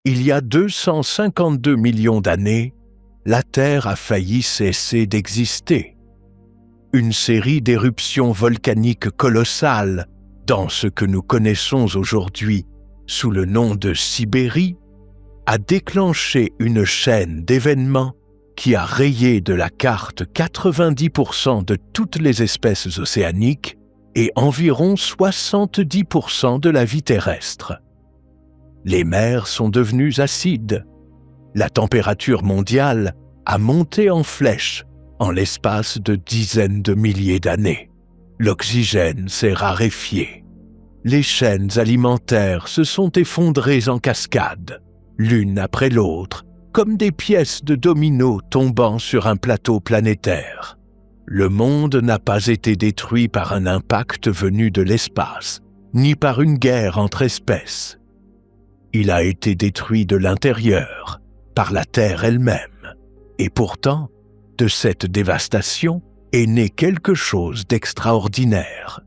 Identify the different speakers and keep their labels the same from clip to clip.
Speaker 1: Il y a 252 millions d'années, la Terre a failli cesser d'exister. Une série d'éruptions volcaniques colossales, dans ce que nous connaissons aujourd'hui sous le nom de Sibérie, a déclenché une chaîne d'événements qui a rayé de la carte 90% de toutes les espèces océaniques et environ 70% de la vie terrestre. Les mers sont devenues acides. La température mondiale a monté en flèche en l'espace de dizaines de milliers d'années. L'oxygène s'est raréfié. Les chaînes alimentaires se sont effondrées en cascade, l'une après l'autre, comme des pièces de domino tombant sur un plateau planétaire. Le monde n'a pas été détruit par un impact venu de l'espace, ni par une guerre entre espèces. Il a été détruit de l'intérieur, par la Terre elle-même. Et pourtant, de cette dévastation est né quelque chose d'extraordinaire.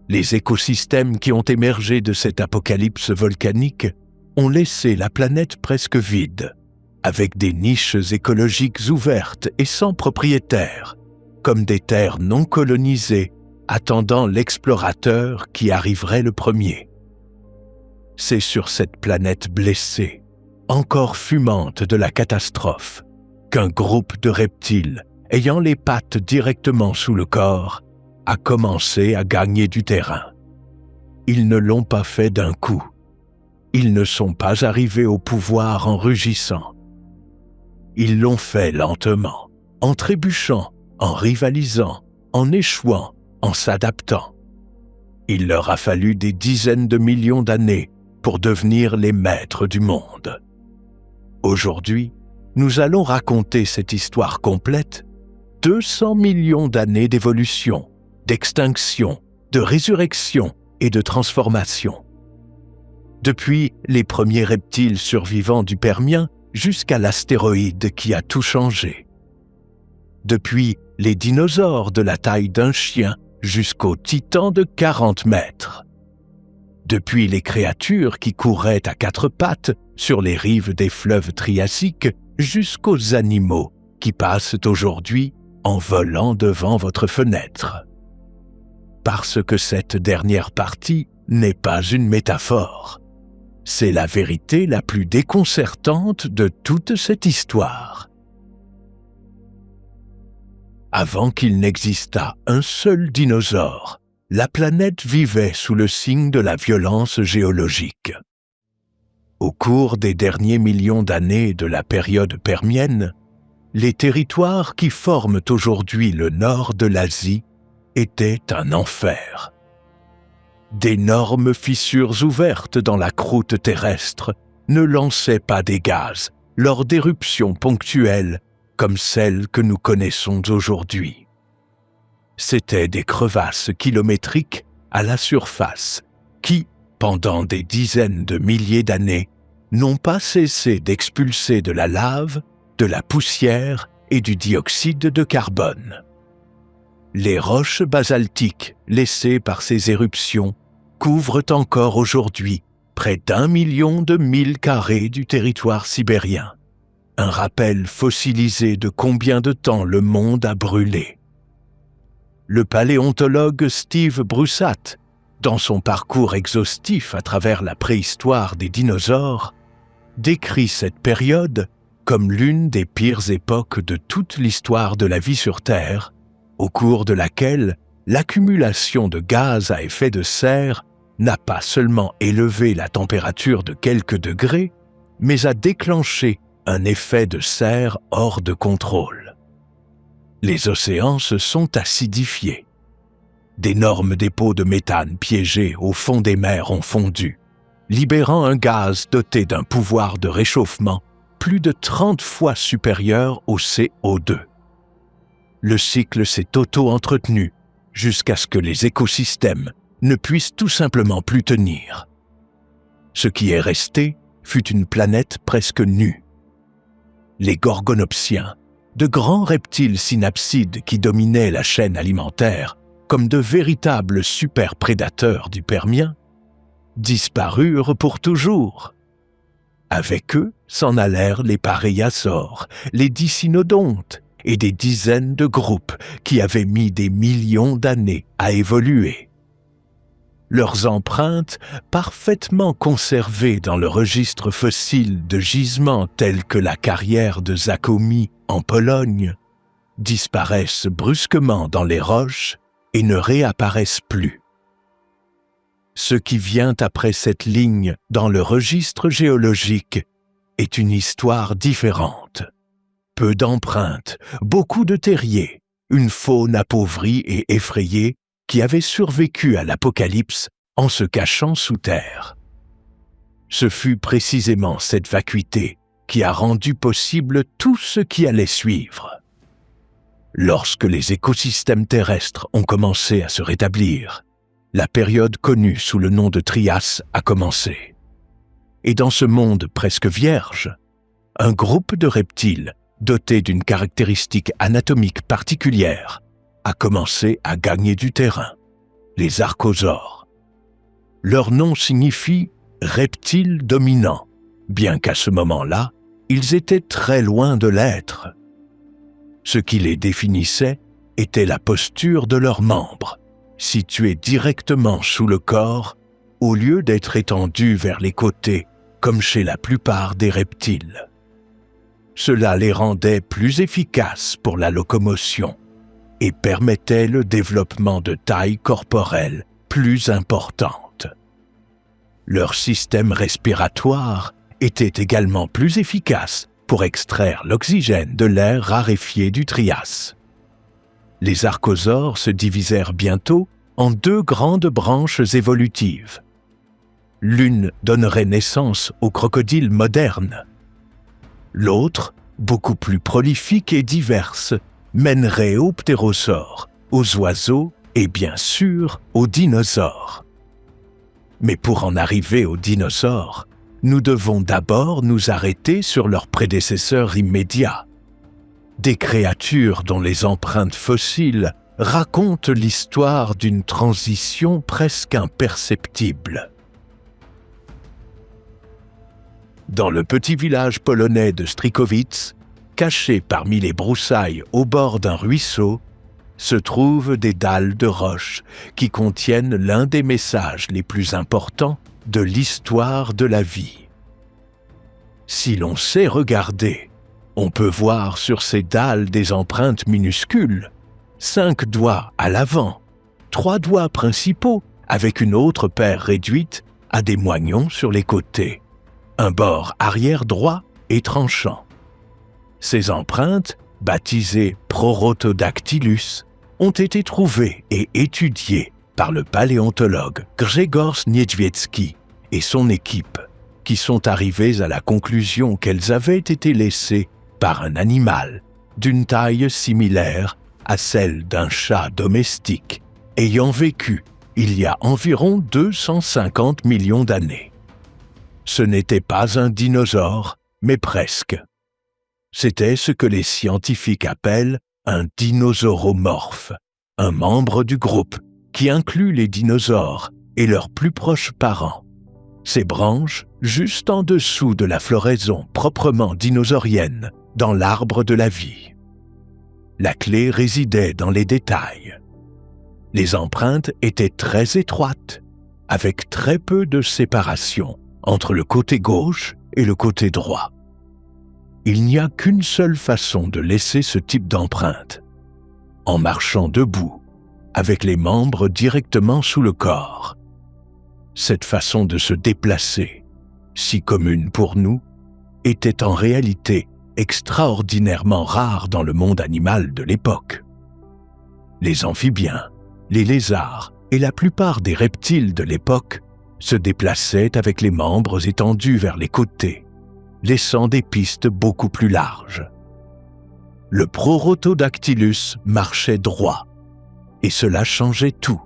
Speaker 1: Les écosystèmes qui ont émergé de cette apocalypse volcanique ont laissé la planète presque vide, avec des niches écologiques ouvertes et sans propriétaires, comme des terres non colonisées attendant l'explorateur qui arriverait le premier. C'est sur cette planète blessée, encore fumante de la catastrophe, qu'un groupe de reptiles ayant les pattes directement sous le corps a commencé à gagner du terrain. Ils ne l'ont pas fait d'un coup. Ils ne sont pas arrivés au pouvoir en rugissant. Ils l'ont fait lentement, en trébuchant, en rivalisant, en échouant, en s'adaptant. Il leur a fallu des dizaines de millions d'années pour devenir les maîtres du monde. Aujourd'hui, nous allons raconter cette histoire complète, 200 millions d'années d'évolution, d'extinction, de résurrection et de transformation. Depuis les premiers reptiles survivants du Permien jusqu'à l'astéroïde qui a tout changé. Depuis les dinosaures de la taille d'un chien jusqu'aux titans de 40 mètres. Depuis les créatures qui couraient à quatre pattes sur les rives des fleuves triassiques jusqu'aux animaux qui passent aujourd'hui en volant devant votre fenêtre. Parce que cette dernière partie n'est pas une métaphore. C'est la vérité la plus déconcertante de toute cette histoire. Avant qu'il n'existât un seul dinosaure, la planète vivait sous le signe de la violence géologique. Au cours des derniers millions d'années de la période permienne, les territoires qui forment aujourd'hui le nord de l'Asie étaient un enfer. D'énormes fissures ouvertes dans la croûte terrestre ne lançaient pas des gaz lors d'éruptions ponctuelles comme celles que nous connaissons aujourd'hui. C'étaient des crevasses kilométriques à la surface qui, pendant des dizaines de milliers d'années, n'ont pas cessé d'expulser de la lave, de la poussière et du dioxyde de carbone. Les roches basaltiques laissées par ces éruptions couvrent encore aujourd'hui près d'1 million de milles carrés du territoire sibérien. Un rappel fossilisé de combien de temps le monde a brûlé. Le paléontologue Steve Brusatte, dans son parcours exhaustif à travers la préhistoire des dinosaures, décrit cette période comme l'une des pires époques de toute l'histoire de la vie sur Terre, au cours de laquelle l'accumulation de gaz à effet de serre n'a pas seulement élevé la température de quelques degrés, mais a déclenché un effet de serre hors de contrôle. Les océans se sont acidifiés. D'énormes dépôts de méthane piégés au fond des mers ont fondu, libérant un gaz doté d'un pouvoir de réchauffement plus de 30 fois supérieur au CO2. Le cycle s'est auto-entretenu jusqu'à ce que les écosystèmes ne puissent tout simplement plus tenir. Ce qui est resté fut une planète presque nue. Les gorgonopsiens, de grands reptiles synapsides qui dominaient la chaîne alimentaire comme de véritables super-prédateurs du Permien, disparurent pour toujours. Avec eux s'en allèrent les pareiasaures, les dicynodontes et des dizaines de groupes qui avaient mis des millions d'années à évoluer. Leurs empreintes, parfaitement conservées dans le registre fossile de gisements tels que la carrière de Zakomi en Pologne, disparaissent brusquement dans les roches et ne réapparaissent plus. Ce qui vient après cette ligne dans le registre géologique est une histoire différente. Peu d'empreintes, beaucoup de terriers, une faune appauvrie et effrayée qui avait survécu à l'apocalypse en se cachant sous terre. Ce fut précisément cette vacuité qui a rendu possible tout ce qui allait suivre. Lorsque les écosystèmes terrestres ont commencé à se rétablir, la période connue sous le nom de Trias a commencé. Et dans ce monde presque vierge, un groupe de reptiles dotés d'une caractéristique anatomique particulière a commencé à gagner du terrain, les archosaures. Leur nom signifie « reptiles dominants », bien qu'à ce moment-là, ils étaient très loin de l'être. Ce qui les définissait était la posture de leurs membres, situés directement sous le corps, au lieu d'être étendus vers les côtés, comme chez la plupart des reptiles. Cela les rendait plus efficaces pour la locomotion et permettait le développement de tailles corporelles plus importantes. Leur système respiratoire était également plus efficace pour extraire l'oxygène de l'air raréfié du Trias. Les archosaures se divisèrent bientôt en deux grandes branches évolutives. L'une donnerait naissance aux crocodiles modernes. L'autre, beaucoup plus prolifique et diverse, mènerait aux ptérosaures, aux oiseaux et bien sûr aux dinosaures. Mais pour en arriver aux dinosaures, nous devons d'abord nous arrêter sur leurs prédécesseurs immédiats. Des créatures dont les empreintes fossiles racontent l'histoire d'une transition presque imperceptible. Dans le petit village polonais de Strykowice, caché parmi les broussailles au bord d'un ruisseau, se trouvent des dalles de roche qui contiennent l'un des messages les plus importants de l'histoire de la vie. Si l'on sait regarder, on peut voir sur ces dalles des empreintes minuscules, 5 doigts à l'avant, 3 doigts principaux avec une autre paire réduite à des moignons sur les côtés, un bord arrière droit et tranchant. Ces empreintes, baptisées Prorodactylus, ont été trouvées et étudiées par le paléontologue Grzegorz Niedźwiecki et son équipe, qui sont arrivés à la conclusion qu'elles avaient été laissées par un animal d'une taille similaire à celle d'un chat domestique, ayant vécu il y a environ 250 millions d'années. Ce n'était pas un dinosaure, mais presque. C'était ce que les scientifiques appellent un dinosauromorphe, un membre du groupe qui inclut les dinosaures et leurs plus proches parents. Ces branches juste en dessous de la floraison proprement dinosaurienne dans l'arbre de la vie. La clé résidait dans les détails. Les empreintes étaient très étroites, avec très peu de séparation entre le côté gauche et le côté droit. Il n'y a qu'une seule façon de laisser ce type d'empreinte, en marchant debout, avec les membres directement sous le corps. Cette façon de se déplacer, si commune pour nous, était en réalité extraordinairement rare dans le monde animal de l'époque. Les amphibiens, les lézards et la plupart des reptiles de l'époque se déplaçaient avec les membres étendus vers les côtés, laissant des pistes beaucoup plus larges. Le Prorodactylus marchait droit, et cela changeait tout.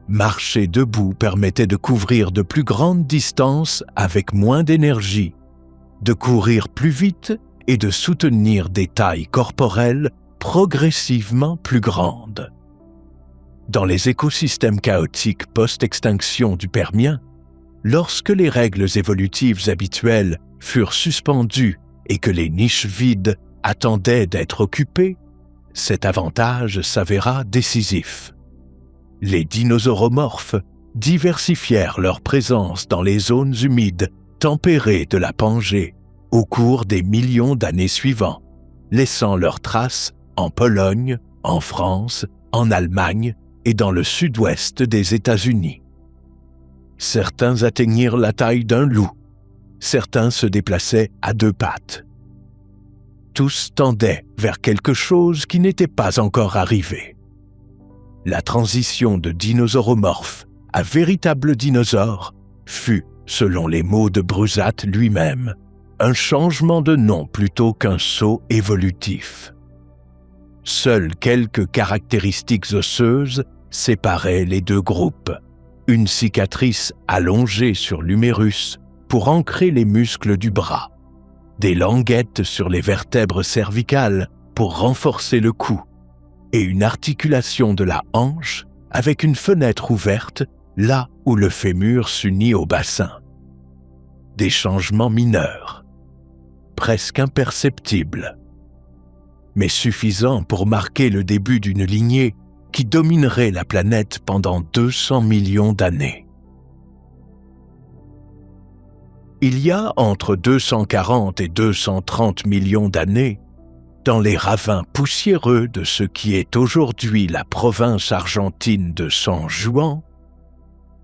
Speaker 1: Marcher debout permettait de couvrir de plus grandes distances avec moins d'énergie, de courir plus vite et de soutenir des tailles corporelles progressivement plus grandes. Dans les écosystèmes chaotiques post-extinction du Permien, Lorsque les règles évolutives habituelles furent suspendues et que les niches vides attendaient d'être occupées, cet avantage s'avéra décisif. Les dinosauromorphes diversifièrent leur présence dans les zones humides tempérées de la Pangée au cours des millions d'années suivants, laissant leurs traces en Pologne, en France, en Allemagne et dans le sud-ouest des États-Unis. Certains atteignirent la taille d'un loup, certains se déplaçaient à deux pattes. Tous tendaient vers quelque chose qui n'était pas encore arrivé. La transition de dinosauromorphe à véritable dinosaure fut, selon les mots de Bruzat lui-même, un changement de nom plutôt qu'un saut évolutif. Seules quelques caractéristiques osseuses séparaient les deux groupes. Une cicatrice allongée sur l'humérus pour ancrer les muscles du bras, des languettes sur les vertèbres cervicales pour renforcer le cou, et une articulation de la hanche avec une fenêtre ouverte là où le fémur s'unit au bassin. Des changements mineurs, presque imperceptibles, mais suffisants pour marquer le début d'une lignée qui dominerait la planète pendant 200 millions d'années. Il y a entre 240 et 230 millions d'années, dans les ravins poussiéreux de ce qui est aujourd'hui la province argentine de San Juan,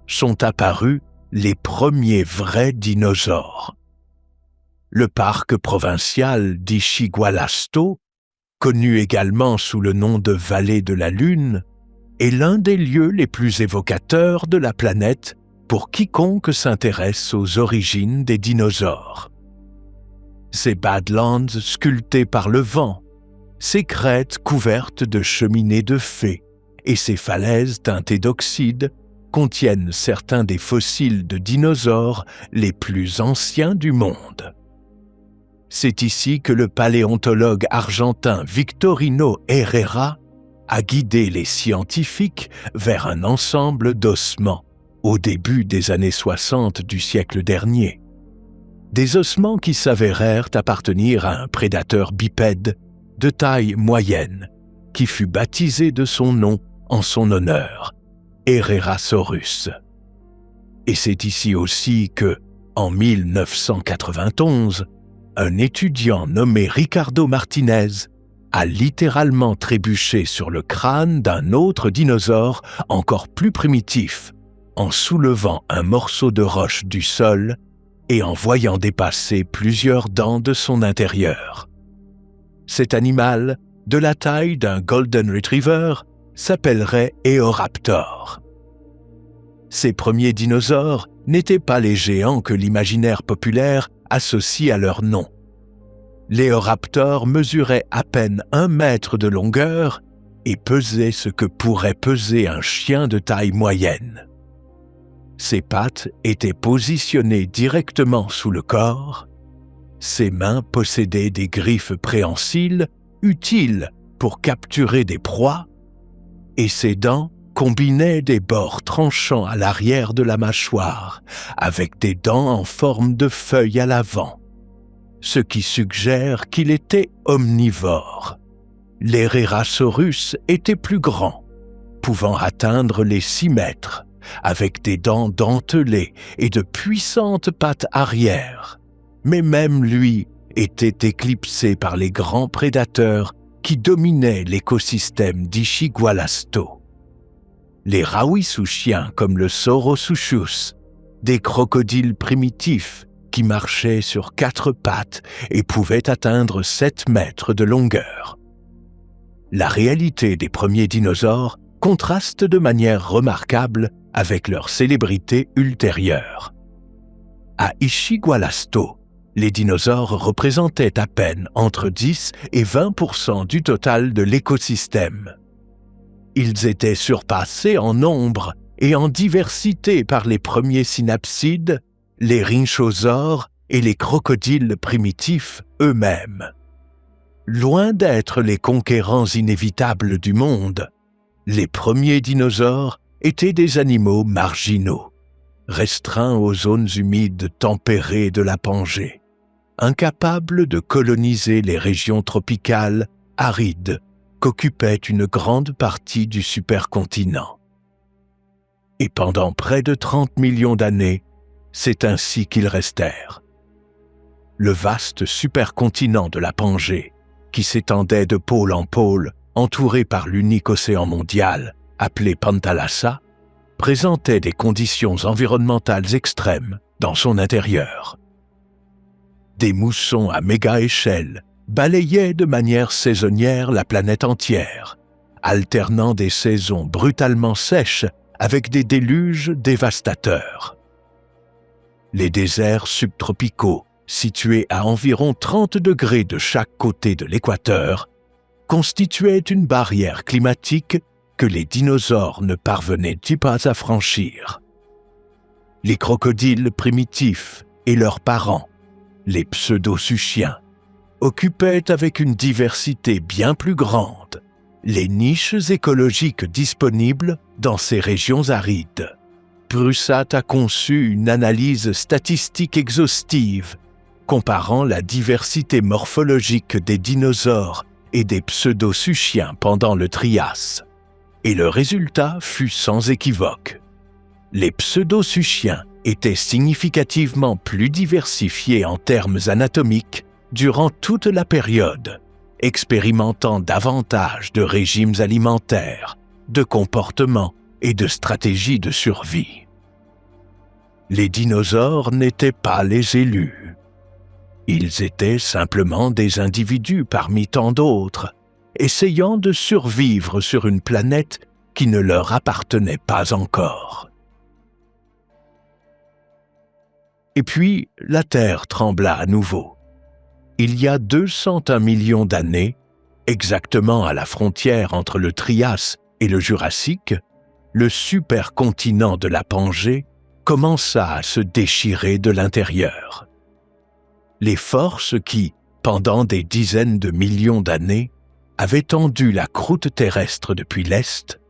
Speaker 1: sont apparus les premiers vrais dinosaures. Le parc provincial d'Ichigualasto, connu également sous le nom de Vallée de la Lune, est l'un des lieux les plus évocateurs de la planète pour quiconque s'intéresse aux origines des dinosaures. Ces Badlands sculptés par le vent, ces crêtes couvertes de cheminées de fées et ces falaises teintées d'oxyde contiennent certains des fossiles de dinosaures les plus anciens du monde. C'est ici que le paléontologue argentin Victorino Herrera a guidé les scientifiques vers un ensemble d'ossements au début des années 60 du siècle dernier. Des ossements qui s'avérèrent appartenir à un prédateur bipède de taille moyenne qui fut baptisé de son nom en son honneur, Herrerasaurus. Et c'est ici aussi que, en 1991, un étudiant nommé Ricardo Martinez a littéralement trébuché sur le crâne d'un autre dinosaure encore plus primitif, en soulevant un morceau de roche du sol et en voyant dépasser plusieurs dents de son intérieur. Cet animal, de la taille d'un Golden Retriever, s'appellerait Eoraptor. Ces premiers dinosaures n'étaient pas les géants que l'imaginaire populaire associe à leur nom. L'Eoraptor mesurait à peine 1 mètre de longueur et pesait ce que pourrait peser un chien de taille moyenne. Ses pattes étaient positionnées directement sous le corps, ses mains possédaient des griffes préhensiles utiles pour capturer des proies, et ses dents combinaient des bords tranchants à l'arrière de la mâchoire, avec des dents en forme de feuilles à l'avant, ce qui suggère qu'il était omnivore. L'Herrerasaurus était plus grand, pouvant atteindre les 6 mètres, avec des dents dentelées et de puissantes pattes arrière, mais même lui était éclipsé par les grands prédateurs qui dominaient l'écosystème d'Ichigualasto. Les Rawisouchiens comme le Saurosuchus, des crocodiles primitifs qui marchaient sur 4 pattes et pouvaient atteindre 7 mètres de longueur. La réalité des premiers dinosaures contraste de manière remarquable avec leur célébrité ultérieure. À Ichigualasto, les dinosaures représentaient à peine entre 10 et 20% du total de l'écosystème. Ils étaient surpassés en nombre et en diversité par les premiers synapsides, les rhinchosaures et les crocodiles primitifs eux-mêmes. Loin d'être les conquérants inévitables du monde, les premiers dinosaures étaient des animaux marginaux. restreint aux zones humides tempérées de la Pangée, incapable de coloniser les régions tropicales arides qu'occupait une grande partie du supercontinent. Et pendant près de 30 millions d'années, c'est ainsi qu'ils restèrent. Le vaste supercontinent de la Pangée, qui s'étendait de pôle en pôle, entouré par l'unique océan mondial, appelé Panthalassa, présentait des conditions environnementales extrêmes dans son intérieur. Des moussons à méga-échelle balayaient de manière saisonnière la planète entière, alternant des saisons brutalement sèches avec des déluges dévastateurs. Les déserts subtropicaux, situés à environ 30 degrés de chaque côté de l'équateur, constituaient une barrière climatique que les dinosaures ne parvenaient pas à franchir. Les crocodiles primitifs et leurs parents, les pseudosuchiens, occupaient avec une diversité bien plus grande les niches écologiques disponibles dans ces régions arides. Prussat a conçu une analyse statistique exhaustive comparant la diversité morphologique des dinosaures et des pseudosuchiens pendant le Trias. Et le résultat fut sans équivoque. Les pseudosuchiens étaient significativement plus diversifiés en termes anatomiques durant toute la période, expérimentant davantage de régimes alimentaires, de comportements et de stratégies de survie. Les dinosaures n'étaient pas les élus. Ils étaient simplement des individus parmi tant d'autres, essayant de survivre sur une planète qui ne leur appartenait pas encore. Et puis, la Terre trembla à nouveau. Il y a 201 millions d'années, exactement à la frontière entre le Trias et le Jurassique, le supercontinent de la Pangée commença à se déchirer de l'intérieur. Les forces qui, pendant des dizaines de millions d'années, avaient tendu la croûte terrestre depuis l'Est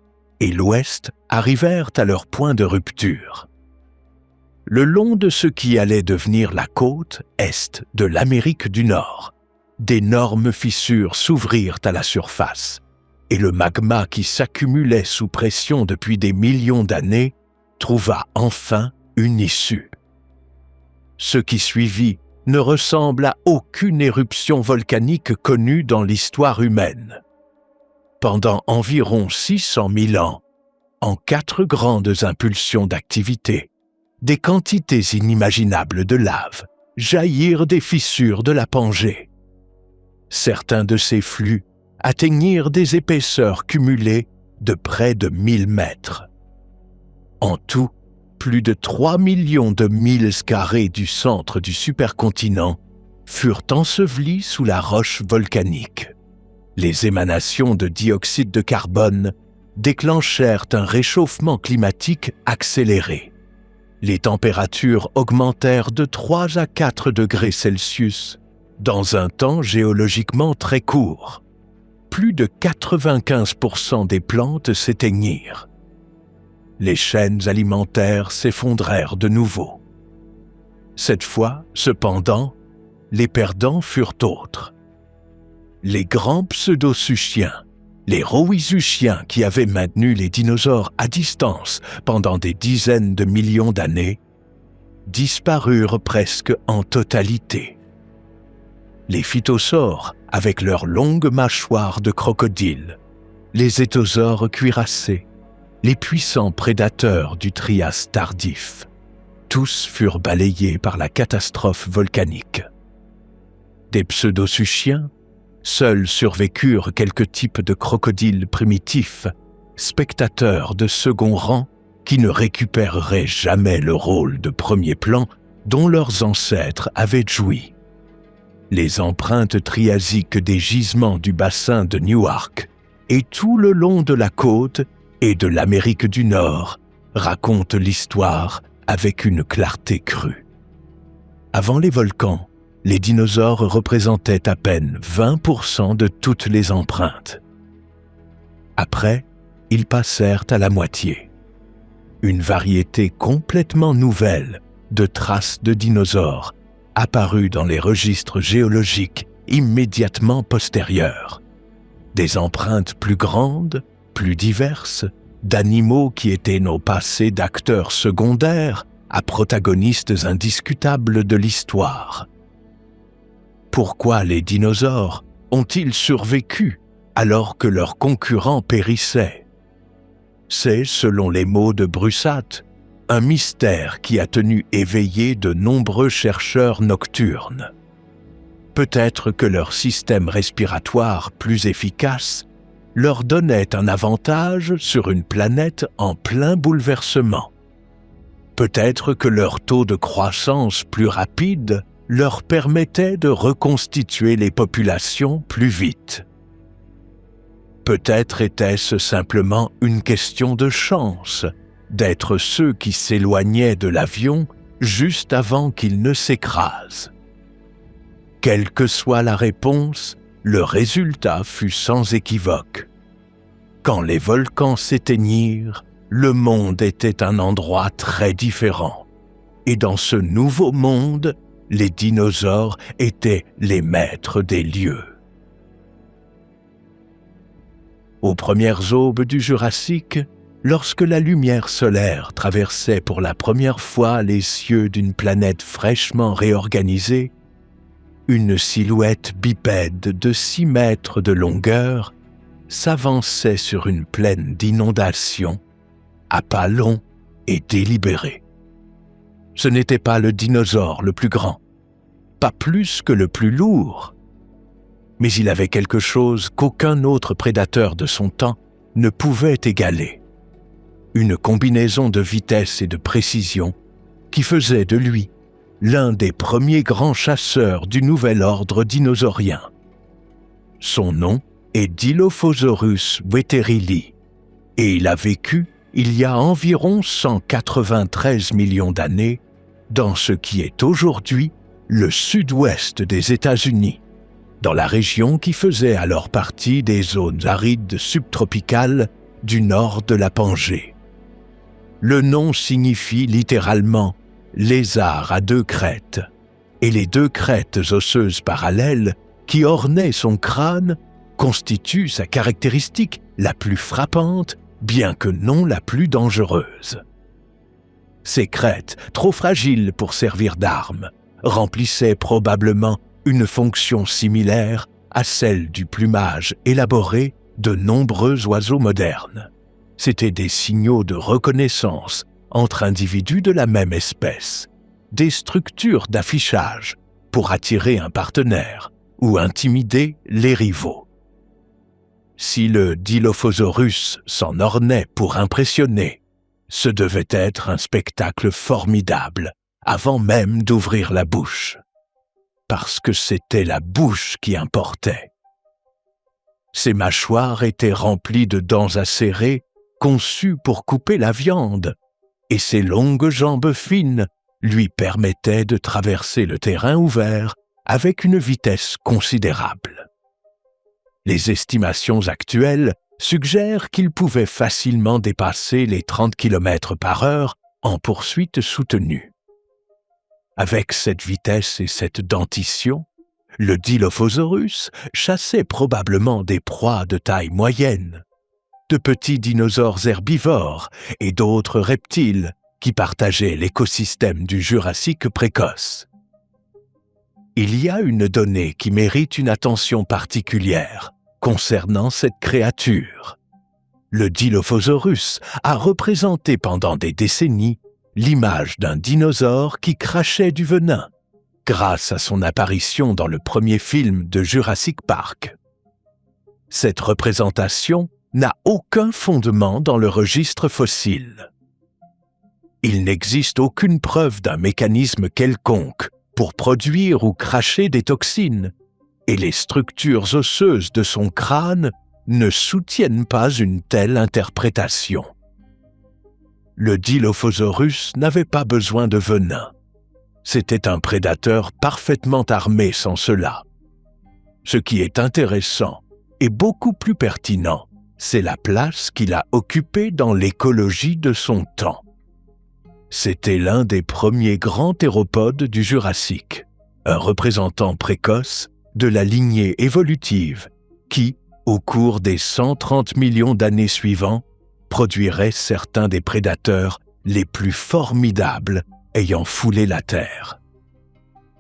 Speaker 1: et l'Ouest arrivèrent à leur point de rupture. Le long de ce qui allait devenir la côte Est de l'Amérique du Nord, d'énormes fissures s'ouvrirent à la surface, et le magma qui s'accumulait sous pression depuis des millions d'années trouva enfin une issue. Ce qui suivit ne ressemble à aucune éruption volcanique connue dans l'histoire humaine. Pendant environ 600 000 ans, en 4 grandes impulsions d'activité, des quantités inimaginables de lave jaillirent des fissures de la Pangée. Certains de ces flux atteignirent des épaisseurs cumulées de près de 1000 mètres. En tout, plus de 3 millions de milles carrés du centre du supercontinent furent ensevelis sous la roche volcanique. Les émanations de dioxyde de carbone déclenchèrent un réchauffement climatique accéléré. Les températures augmentèrent de 3 à 4 degrés Celsius dans un temps géologiquement très court. Plus de 95% des plantes s'éteignirent. Les chaînes alimentaires s'effondrèrent de nouveau. Cette fois, cependant, les perdants furent autres. Les grands pseudosuchiens, les rowisuchiens qui avaient maintenu les dinosaures à distance pendant des dizaines de millions d'années, disparurent presque en totalité. Les phytosaures, avec leurs longues mâchoires de crocodile, les éthosaures cuirassés, les puissants prédateurs du Trias tardif, tous furent balayés par la catastrophe volcanique. Des pseudosuchiens, seuls survécurent quelques types de crocodiles primitifs, spectateurs de second rang qui ne récupéreraient jamais le rôle de premier plan dont leurs ancêtres avaient joui. Les empreintes triasiques des gisements du bassin de Newark et tout le long de la côte et de l'Amérique du Nord racontent l'histoire avec une clarté crue. Avant les volcans, les dinosaures représentaient à peine 20% de toutes les empreintes. Après, ils passèrent à la moitié. une variété complètement nouvelle de traces de dinosaures apparues dans les registres géologiques immédiatement postérieurs. Des empreintes plus grandes, plus diverses, d'animaux qui étaient nos passés d'acteurs secondaires à protagonistes indiscutables de l'histoire. Pourquoi les dinosaures ont-ils survécu alors que leurs concurrents périssaient? C'est, selon les mots de Brusatte, un mystère qui a tenu éveillés de nombreux chercheurs nocturnes. Peut-être que leur système respiratoire plus efficace leur donnait un avantage sur une planète en plein bouleversement. Peut-être que leur taux de croissance plus rapide leur permettait de reconstituer les populations plus vite. Peut-être était-ce simplement une question de chance d'être ceux qui s'éloignaient de l'avion juste avant qu'il ne s'écrase. Quelle que soit la réponse, le résultat fut sans équivoque. Quand les volcans s'éteignirent, le monde était un endroit très différent. Et dans ce nouveau monde, les dinosaures étaient les maîtres des lieux. Aux premières aubes du Jurassique, lorsque la lumière solaire traversait pour la première fois les cieux d'une planète fraîchement réorganisée, une silhouette bipède de 6 mètres de longueur s'avançait sur une plaine d'inondation, à pas longs et délibérés. Ce n'était pas le dinosaure le plus grand, pas plus que le plus lourd, mais il avait quelque chose qu'aucun autre prédateur de son temps ne pouvait égaler. Une combinaison de vitesse et de précision qui faisait de lui l'un des premiers grands chasseurs du nouvel ordre dinosaurien. Son nom est Dilophosaurus wetherili et il a vécu il y a environ 193 millions d'années dans ce qui est aujourd'hui le sud-ouest des États-Unis, dans la région qui faisait alors partie des zones arides subtropicales du nord de la Pangée. Le nom signifie littéralement « lézard à 2 crêtes » et les 2 crêtes osseuses parallèles qui ornaient son crâne constituent sa caractéristique la plus frappante, bien que non la plus dangereuse. Ces crêtes, trop fragiles pour servir d'armes, remplissaient probablement une fonction similaire à celle du plumage élaboré de nombreux oiseaux modernes. C'étaient des signaux de reconnaissance entre individus de la même espèce, des structures d'affichage pour attirer un partenaire ou intimider les rivaux. Si le Dilophosaurus s'en ornait pour impressionner, ce devait être un spectacle formidable avant même d'ouvrir la bouche. Parce que c'était la bouche qui importait. Ses mâchoires étaient remplies de dents acérées conçues pour couper la viande, et ses longues jambes fines lui permettaient de traverser le terrain ouvert avec une vitesse considérable. Les estimations actuelles suggèrent qu'il pouvait facilement dépasser les 30 km/h en poursuite soutenue. Avec cette vitesse et cette dentition, le Dilophosaurus chassait probablement des proies de taille moyenne, de petits dinosaures herbivores et d'autres reptiles qui partageaient l'écosystème du Jurassique précoce. Il y a une donnée qui mérite une attention particulière concernant cette créature. Le Dilophosaurus a représenté pendant des décennies l'image d'un dinosaure qui crachait du venin, grâce à son apparition dans le premier film de Jurassic Park. Cette représentation n'a aucun fondement dans le registre fossile. Il n'existe aucune preuve d'un mécanisme quelconque pour produire ou cracher des toxines, et les structures osseuses de son crâne ne soutiennent pas une telle interprétation. Le Dilophosaurus n'avait pas besoin de venin. C'était un prédateur parfaitement armé sans cela. Ce qui est intéressant et beaucoup plus pertinent, c'est la place qu'il a occupée dans l'écologie de son temps. C'était l'un des premiers grands théropodes du Jurassique, un représentant précoce de la lignée évolutive qui, au cours des 130 millions d'années suivants, produirait certains des prédateurs les plus formidables ayant foulé la Terre.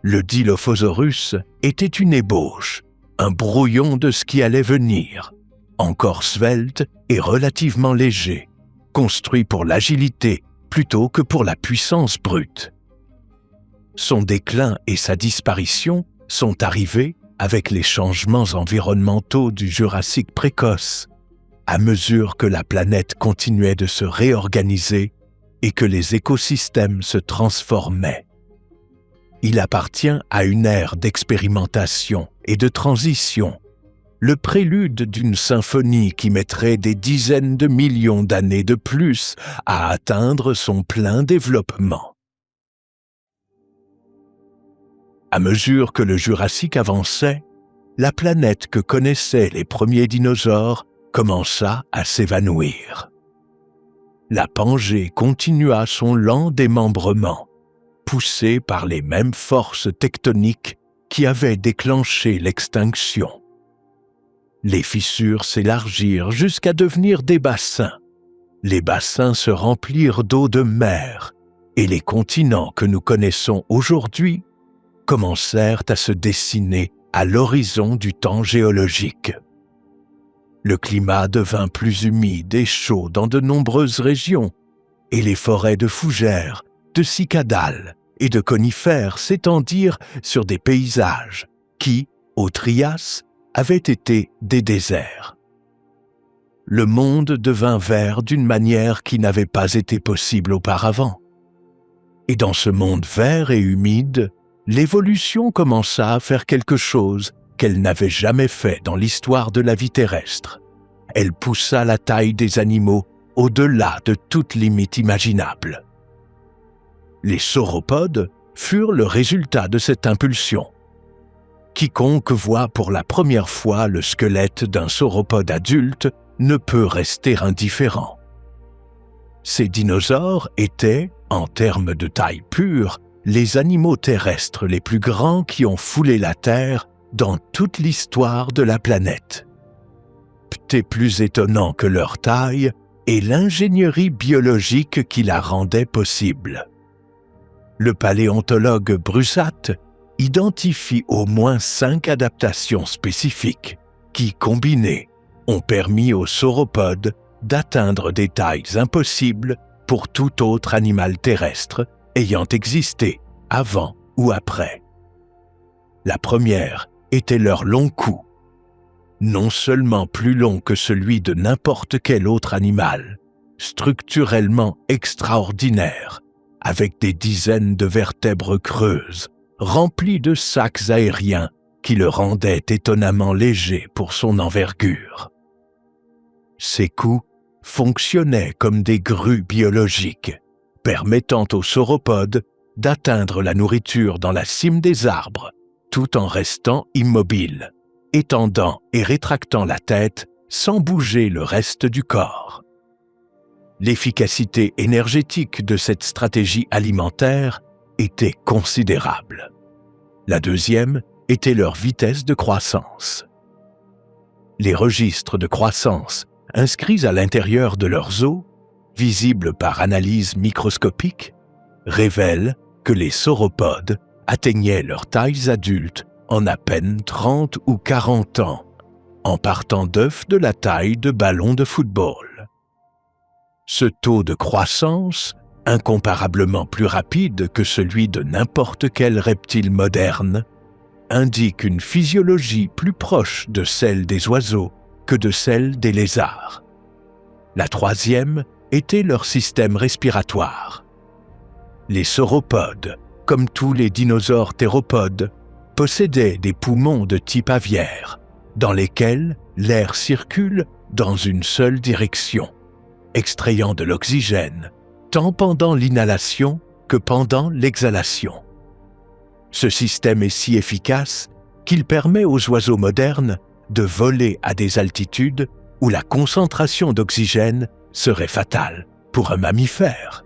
Speaker 1: Le Dilophosaurus était une ébauche, un brouillon de ce qui allait venir, encore svelte et relativement léger, construit pour l'agilité plutôt que pour la puissance brute. Son déclin et sa disparition sont arrivés avec les changements environnementaux du Jurassique précoce, à mesure que la planète continuait de se réorganiser et que les écosystèmes se transformaient. Il appartient à une ère d'expérimentation et de transition, le prélude d'une symphonie qui mettrait des dizaines de millions d'années de plus à atteindre son plein développement. À mesure que le Jurassique avançait, la planète que connaissaient les premiers dinosaures commença à s'évanouir. La Pangée continua son lent démembrement, poussée par les mêmes forces tectoniques qui avaient déclenché l'extinction. Les fissures s'élargirent jusqu'à devenir des bassins. Les bassins se remplirent d'eau de mer, et les continents que nous connaissons aujourd'hui commencèrent à se dessiner à l'horizon du temps géologique. Le climat devint plus humide et chaud dans de nombreuses régions, et les forêts de fougères, de cycadales et de conifères s'étendirent sur des paysages qui, au Trias, avaient été des déserts. Le monde devint vert d'une manière qui n'avait pas été possible auparavant. Et dans ce monde vert et humide, l'évolution commença à faire quelque chose qu'elle n'avait jamais fait dans l'histoire de la vie terrestre. Elle poussa la taille des animaux au-delà de toute limite imaginable. Les sauropodes furent le résultat de cette impulsion. Quiconque voit pour la première fois le squelette d'un sauropode adulte ne peut rester indifférent. Ces dinosaures étaient, en termes de taille pure, les animaux terrestres les plus grands qui ont foulé la Terre dans toute l'histoire de la planète. Peut-être plus étonnant que leur taille est l'ingénierie biologique qui la rendait possible. Le paléontologue Brusatte identifie au moins 5 adaptations spécifiques qui, combinées, ont permis aux sauropodes d'atteindre des tailles impossibles pour tout autre animal terrestre ayant existé avant ou après. La première était leur long cou, non seulement plus long que celui de n'importe quel autre animal, structurellement extraordinaire, avec des dizaines de vertèbres creuses, remplies de sacs aériens qui le rendaient étonnamment léger pour son envergure. Ses coups fonctionnaient comme des grues biologiques, permettant aux sauropodes d'atteindre la nourriture dans la cime des arbres, tout en restant immobiles, étendant et rétractant la tête sans bouger le reste du corps. L'efficacité énergétique de cette stratégie alimentaire était considérable. La deuxième était leur vitesse de croissance. Les registres de croissance inscrits à l'intérieur de leurs os, visibles par analyse microscopique, révèlent que les sauropodes atteignaient leurs tailles adultes en à peine 30 ou 40 ans, en partant d'œufs de la taille de ballons de football. Ce taux de croissance, incomparablement plus rapide que celui de n'importe quel reptile moderne, indique une physiologie plus proche de celle des oiseaux que de celle des lézards. La troisième était leur système respiratoire. Les sauropodes, comme tous les dinosaures théropodes, possédaient des poumons de type aviaire, dans lesquels l'air circule dans une seule direction, extrayant de l'oxygène, tant pendant l'inhalation que pendant l'exhalation. Ce système est si efficace qu'il permet aux oiseaux modernes de voler à des altitudes où la concentration d'oxygène serait fatale pour un mammifère.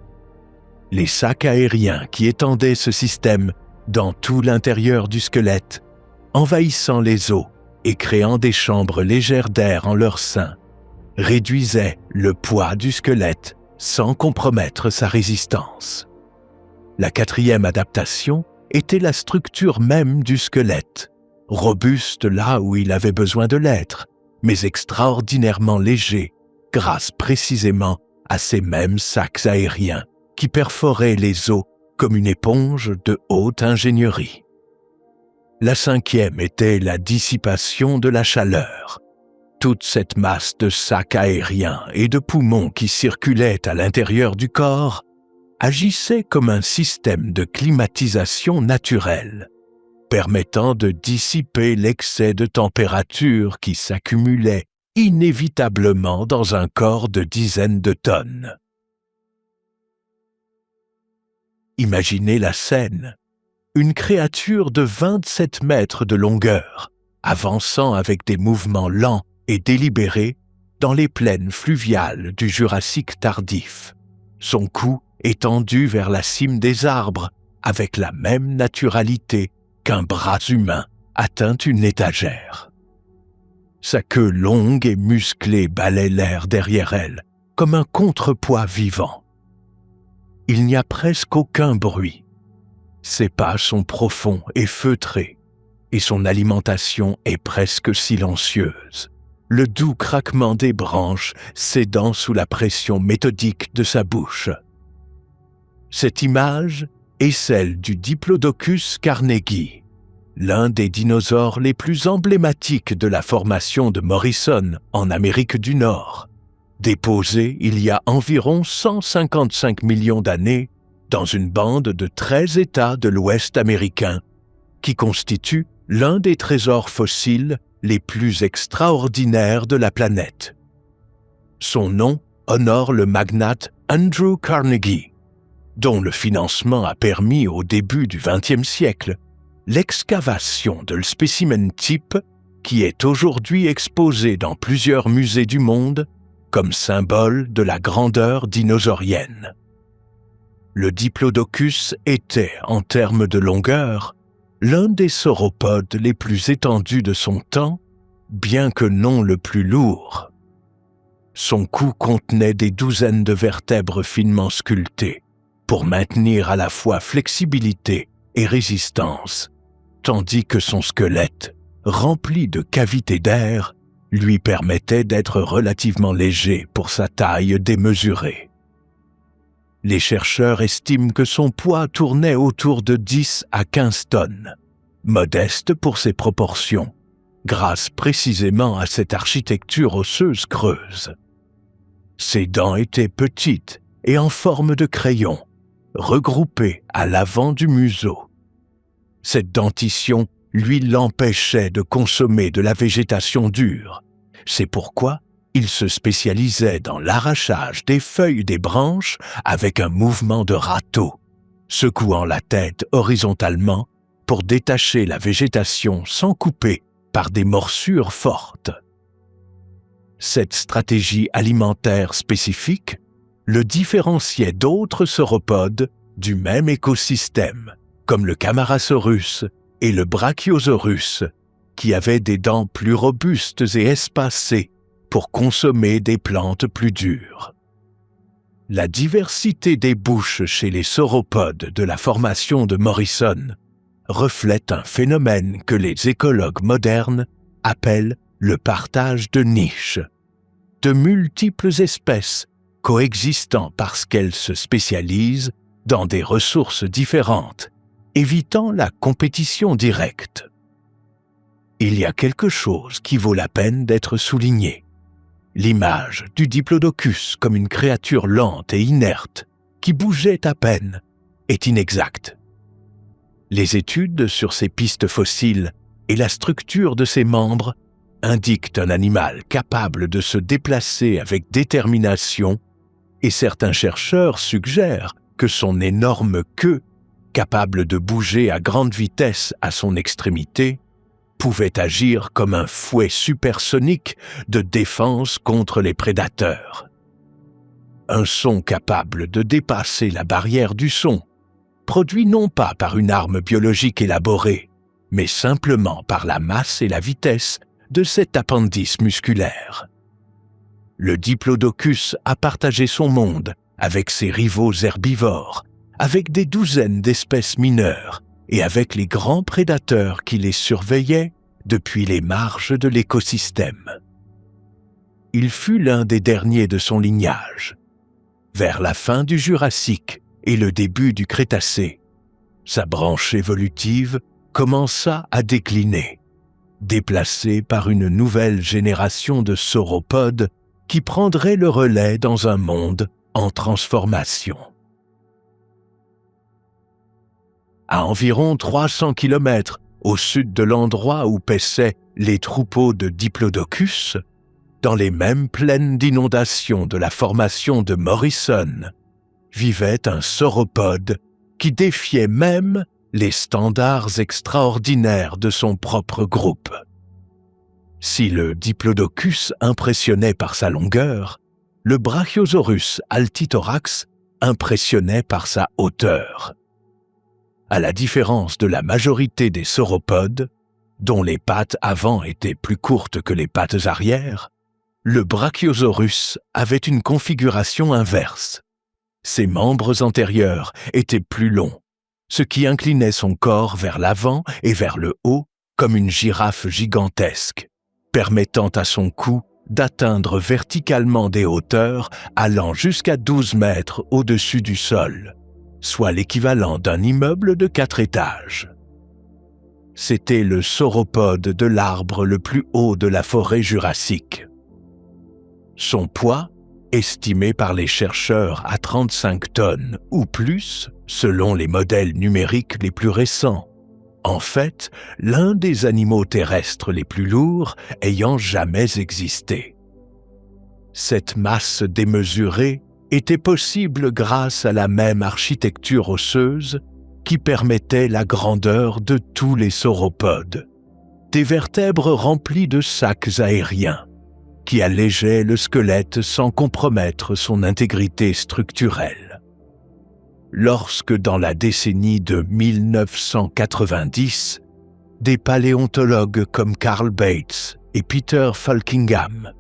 Speaker 1: Les sacs aériens qui étendaient ce système dans tout l'intérieur du squelette, envahissant les os et créant des chambres légères d'air en leur sein, réduisaient le poids du squelette sans compromettre sa résistance. La quatrième adaptation était la structure même du squelette, robuste là où il avait besoin de l'être, mais extraordinairement léger, grâce précisément à ces mêmes sacs aériens qui perforaient les os comme une éponge de haute ingénierie. La cinquième était la dissipation de la chaleur. Toute cette masse de sacs aériens et de poumons qui circulaient à l'intérieur du corps agissait comme un système de climatisation naturelle, permettant de dissiper l'excès de température qui s'accumulait inévitablement dans un corps de dizaines de tonnes. Imaginez la scène. Une créature de 27 mètres de longueur, avançant avec des mouvements lents et délibérés dans les plaines fluviales du Jurassique tardif, son cou étendu vers la cime des arbres avec la même naturalité qu'un bras humain atteint une étagère. Sa queue longue et musclée balait l'air derrière elle, comme un contrepoids vivant. Il n'y a presque aucun bruit. Ses pas sont profonds et feutrés, et son alimentation est presque silencieuse, le doux craquement des branches cédant sous la pression méthodique de sa bouche. Cette image est celle du Diplodocus carnegie, l'un des dinosaures les plus emblématiques de la formation de Morrison en Amérique du Nord, déposé il y a environ 155 millions d'années dans une bande de 13 États de l'Ouest américain, qui constitue l'un des trésors fossiles les plus extraordinaires de la planète. Son nom honore le magnate Andrew Carnegie, dont le financement a permis au début du XXe siècle l'excavation de spécimen type qui est aujourd'hui exposé dans plusieurs musées du monde comme symbole de la grandeur dinosaurienne. Le Diplodocus était, en termes de longueur, l'un des sauropodes les plus étendus de son temps, bien que non le plus lourd. Son cou contenait des douzaines de vertèbres finement sculptées pour maintenir à la fois flexibilité et résistance, tandis que son squelette, rempli de cavités d'air, lui permettait d'être relativement léger pour sa taille démesurée. Les chercheurs estiment que son poids tournait autour de 10 à 15 tonnes, modeste pour ses proportions, grâce précisément à cette architecture osseuse creuse. Ses dents étaient petites et en forme de crayon, regroupées à l'avant du museau. Cette dentition l'empêchait de consommer de la végétation dure. C'est pourquoi il se spécialisait dans l'arrachage des feuilles des branches avec un mouvement de râteau, secouant la tête horizontalement pour détacher la végétation sans couper par des morsures fortes. Cette stratégie alimentaire spécifique le différenciait d'autres sauropodes du même écosystème, comme le Camarasaurus et le Brachiosaurus, qui avaient des dents plus robustes et espacées pour consommer des plantes plus dures. La diversité des bouches chez les sauropodes de la formation de Morrison reflète un phénomène que les écologues modernes appellent le partage de niches. De multiples espèces coexistant parce qu'elles se spécialisent dans des ressources différentes, évitant la compétition directe. Il y a quelque chose qui vaut la peine d'être souligné. L'image du Diplodocus comme une créature lente et inerte, qui bougeait à peine, est inexacte. Les études sur ces pistes fossiles et la structure de ses membres indiquent un animal capable de se déplacer avec détermination, et certains chercheurs suggèrent que son énorme queue, capable de bouger à grande vitesse à son extrémité, pouvait agir comme un fouet supersonique de défense contre les prédateurs. un son capable de dépasser la barrière du son, produit non pas par une arme biologique élaborée, mais simplement par la masse et la vitesse de cet appendice musculaire. Le Diplodocus a partagé son monde avec ses rivaux herbivores, avec des douzaines d'espèces mineures et avec les grands prédateurs qui les surveillaient depuis les marges de l'écosystème. Il fut l'un des derniers de son lignage. Vers la fin du Jurassique et le début du Crétacé, sa branche évolutive commença à décliner, déplacée par une nouvelle génération de sauropodes qui prendrait le relais dans un monde en transformation. À environ 300 km au sud de l'endroit où paissaient les troupeaux de Diplodocus, dans les mêmes plaines d'inondation de la formation de Morrison, vivait un sauropode qui défiait même les standards extraordinaires de son propre groupe. Si le Diplodocus impressionnait par sa longueur, le Brachiosaurus altithorax impressionnait par sa hauteur. À la différence de la majorité des sauropodes, dont les pattes avant étaient plus courtes que les pattes arrière, le Brachiosaurus avait une configuration inverse. Ses membres antérieurs étaient plus longs, ce qui inclinait son corps vers l'avant et vers le haut comme une girafe gigantesque, permettant à son cou d'atteindre verticalement des hauteurs allant jusqu'à 12 mètres au-dessus du sol, soit l'équivalent d'un immeuble de 4 étages. C'était le sauropode de l'arbre le plus haut de la forêt jurassique. Son poids, estimé par les chercheurs à 35 tonnes ou plus, selon les modèles numériques les plus récents, en fait, l'un des animaux terrestres les plus lourds ayant jamais existé. Cette masse démesurée était possible grâce à la même architecture osseuse qui permettait la grandeur de tous les sauropodes, des vertèbres remplies de sacs aériens, qui allégeaient le squelette sans compromettre son intégrité structurelle. Lorsque dans la décennie de 1990, des paléontologues comme Carl Bates et Peter Falkingham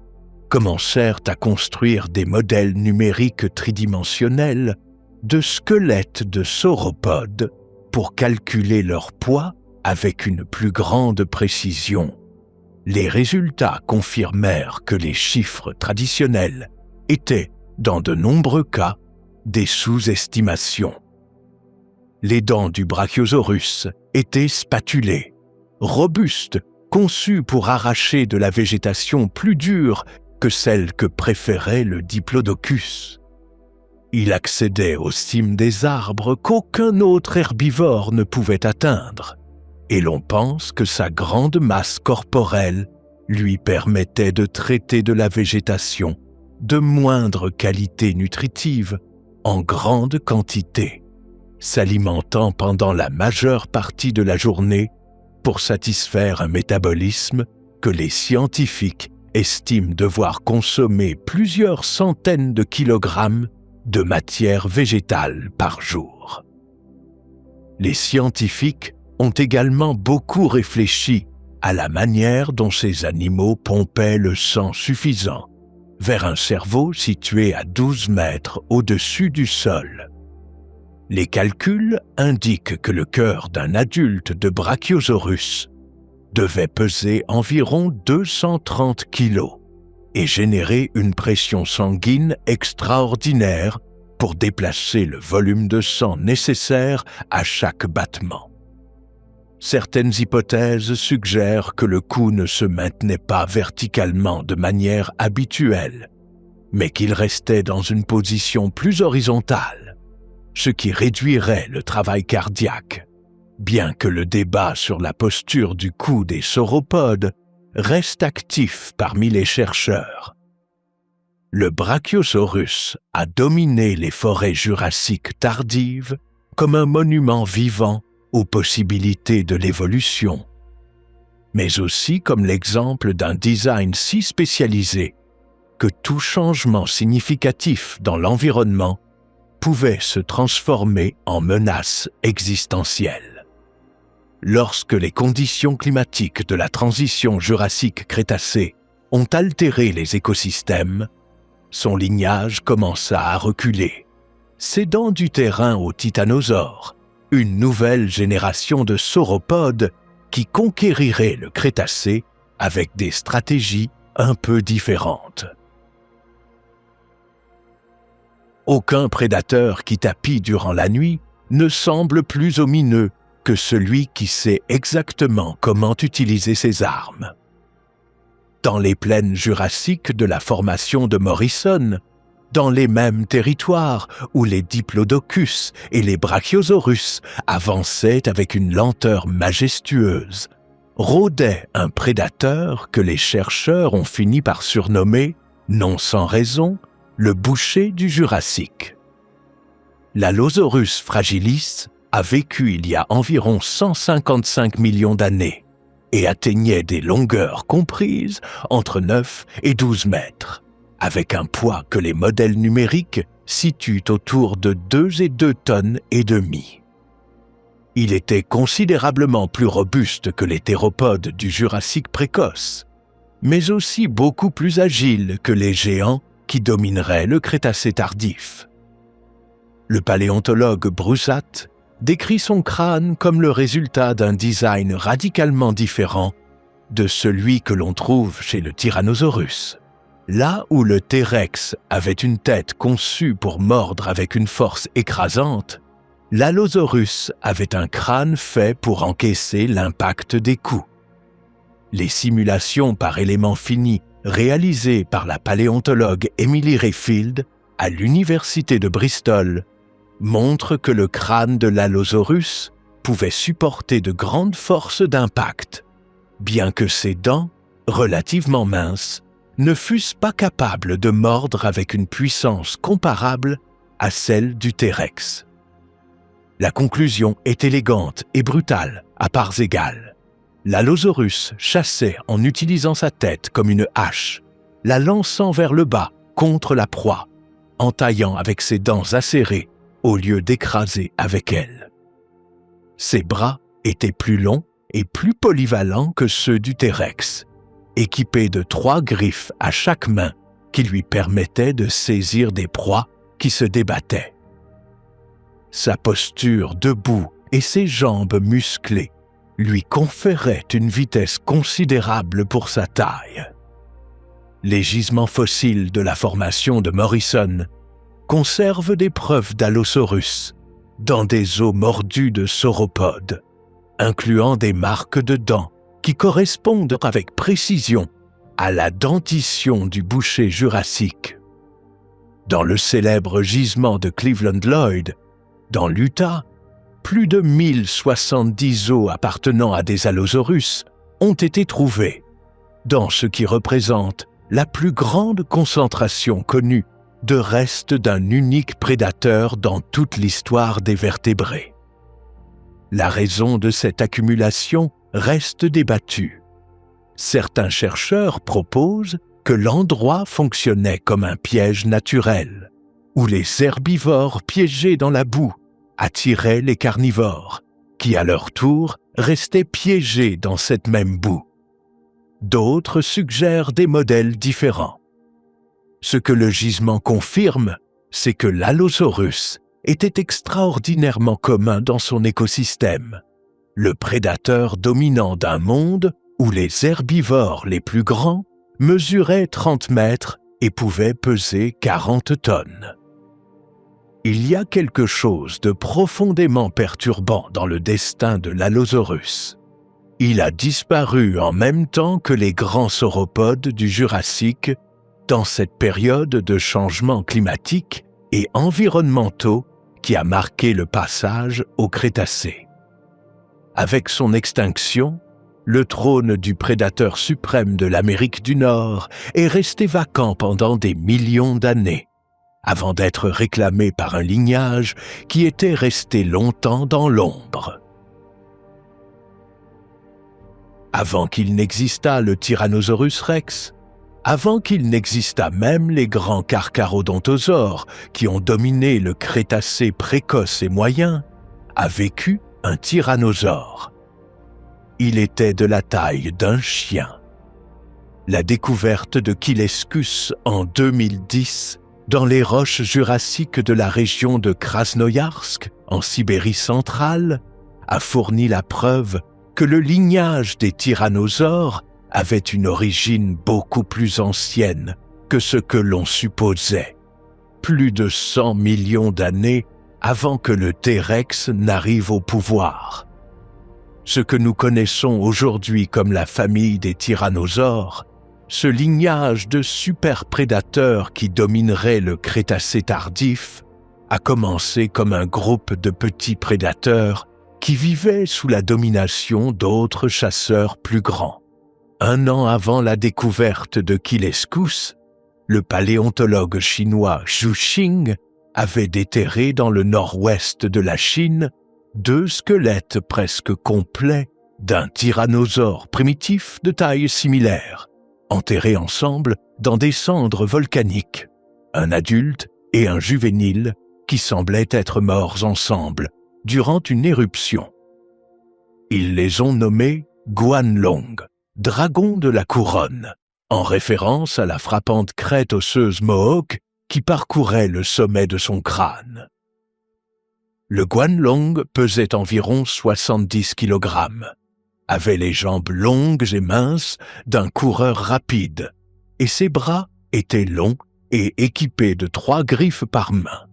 Speaker 1: commencèrent à construire des modèles numériques tridimensionnels de squelettes de sauropodes pour calculer leur poids avec une plus grande précision, les résultats confirmèrent que les chiffres traditionnels étaient, dans de nombreux cas, des sous-estimations. Les dents du Brachiosaurus étaient spatulées, robustes, conçues pour arracher de la végétation plus dure que celle que préférait le Diplodocus. Il accédait aux cimes des arbres qu'aucun autre herbivore ne pouvait atteindre, et l'on pense que sa grande masse corporelle lui permettait de traiter de la végétation de moindre qualité nutritive en grande quantité, s'alimentant pendant la majeure partie de la journée pour satisfaire un métabolisme que les scientifiques estiment devoir consommer plusieurs centaines de kilogrammes de matière végétale par jour. Les scientifiques ont également beaucoup réfléchi à la manière dont ces animaux pompaient le sang suffisant vers un cerveau situé à 12 mètres au-dessus du sol. Les calculs indiquent que le cœur d'un adulte de Brachiosaurus devait peser environ 230 kilos et générer une pression sanguine extraordinaire pour déplacer le volume de sang nécessaire à chaque battement. Certaines hypothèses suggèrent que le cou ne se maintenait pas verticalement de manière habituelle, mais qu'il restait dans une position plus horizontale, ce qui réduirait le travail cardiaque, bien que le débat sur la posture du cou des sauropodes reste actif parmi les chercheurs. Le Brachiosaurus a dominé les forêts jurassiques tardives comme un monument vivant aux possibilités de l'évolution, mais aussi comme l'exemple d'un design si spécialisé que tout changement significatif dans l'environnement pouvait se transformer en menace existentielle. Lorsque les conditions climatiques de la transition Jurassique-Crétacée ont altéré les écosystèmes, son lignage commença à reculer, cédant du terrain aux titanosaures, une nouvelle génération de sauropodes qui conquérirait le Crétacé avec des stratégies un peu différentes. Aucun prédateur qui tapit durant la nuit ne semble plus omineux que celui qui sait exactement comment utiliser ses armes. Dans les plaines jurassiques de la formation de Morrison, dans les mêmes territoires où les Diplodocus et les Brachiosaurus avançaient avec une lenteur majestueuse, rôdait un prédateur que les chercheurs ont fini par surnommer, non sans raison, le boucher du Jurassique. L'Allosaurus fragilis a vécu il y a environ 155 millions d'années et atteignait des longueurs comprises entre 9 et 12 mètres, avec un poids que les modèles numériques situent autour de 2,2 tonnes et demie. Il était considérablement plus robuste que les théropodes du Jurassique précoce, mais aussi beaucoup plus agile que les géants qui domineraient le Crétacé tardif. Le paléontologue Broussat décrit son crâne comme le résultat d'un design radicalement différent de celui que l'on trouve chez le Tyrannosaurus. Là où le T-Rex avait une tête conçue pour mordre avec une force écrasante, l'Allosaurus avait un crâne fait pour encaisser l'impact des coups. Les simulations par éléments finis réalisées par la paléontologue Emily Rayfield à l'université de Bristol montrent que le crâne de l'Allosaurus pouvait supporter de grandes forces d'impact, bien que ses dents, relativement minces, ne fussent pas capables de mordre avec une puissance comparable à celle du T-Rex. La conclusion est élégante et brutale à parts égales. L'Allosaurus chassait en utilisant sa tête comme une hache, la lançant vers le bas contre la proie, entaillant avec ses dents acérées au lieu d'écraser avec elle. Ses bras étaient plus longs et plus polyvalents que ceux du T-Rex, équipés de 3 griffes à chaque main qui lui permettaient de saisir des proies qui se débattaient. Sa posture debout et ses jambes musclées lui conféraient une vitesse considérable pour sa taille. Les gisements fossiles de la formation de Morrison conservent des preuves d'Allosaurus dans des os mordus de sauropodes, incluant des marques de dents qui correspondent avec précision à la dentition du boucher jurassique. Dans le célèbre gisement de Cleveland Lloyd, dans l'Utah, plus de 1070 os appartenant à des Allosaurus ont été trouvés, dans ce qui représente la plus grande concentration connue de restes d'un unique prédateur dans toute l'histoire des vertébrés. La raison de cette accumulation reste débattue. Certains chercheurs proposent que l'endroit fonctionnait comme un piège naturel, où les herbivores piégés dans la boue attiraient les carnivores, qui à leur tour restaient piégés dans cette même boue. D'autres suggèrent des modèles différents. Ce que le gisement confirme, c'est que l'Allosaurus était extraordinairement commun dans son écosystème, le prédateur dominant d'un monde où les herbivores les plus grands mesuraient 30 mètres et pouvaient peser 40 tonnes. Il y a quelque chose de profondément perturbant dans le destin de l'Allosaurus. Il a disparu en même temps que les grands sauropodes du Jurassique dans cette période de changements climatiques et environnementaux qui a marqué le passage au Crétacé. Avec son extinction, le trône du prédateur suprême de l'Amérique du Nord est resté vacant pendant des millions d'années, avant d'être réclamé par un lignage qui était resté longtemps dans l'ombre. Avant qu'il n'existât le Tyrannosaurus rex, Avant qu'il n'existât même les grands carcharodontosaures qui ont dominé le Crétacé précoce et moyen, a vécu un tyrannosaure. Il était de la taille d'un chien. La découverte de Kilescus en 2010 dans les roches jurassiques de la région de Krasnoïarsk, en Sibérie centrale, a fourni la preuve que le lignage des tyrannosaures avait une origine beaucoup plus ancienne que ce que l'on supposait, plus de 100 millions d'années avant que le T-Rex n'arrive au pouvoir. Ce que nous connaissons aujourd'hui comme la famille des tyrannosaures, ce lignage de superprédateurs qui dominerait le Crétacé tardif, a commencé comme un groupe de petits prédateurs qui vivaient sous la domination d'autres chasseurs plus grands. 1 an avant la découverte de Kilescus, le paléontologue chinois Zhu Xing avait déterré dans le nord-ouest de la Chine 2 squelettes presque complets d'un tyrannosaure primitif de taille similaire, enterrés ensemble dans des cendres volcaniques, un adulte et un juvénile qui semblaient être morts ensemble durant une éruption. Ils les ont nommés Guanlong, dragon de la couronne, en référence à la frappante crête osseuse Mohawk qui parcourait le sommet de son crâne. Le Guanlong pesait environ 70 kg, avait les jambes longues et minces d'un coureur rapide, et ses bras étaient longs et équipés de 3 griffes par main,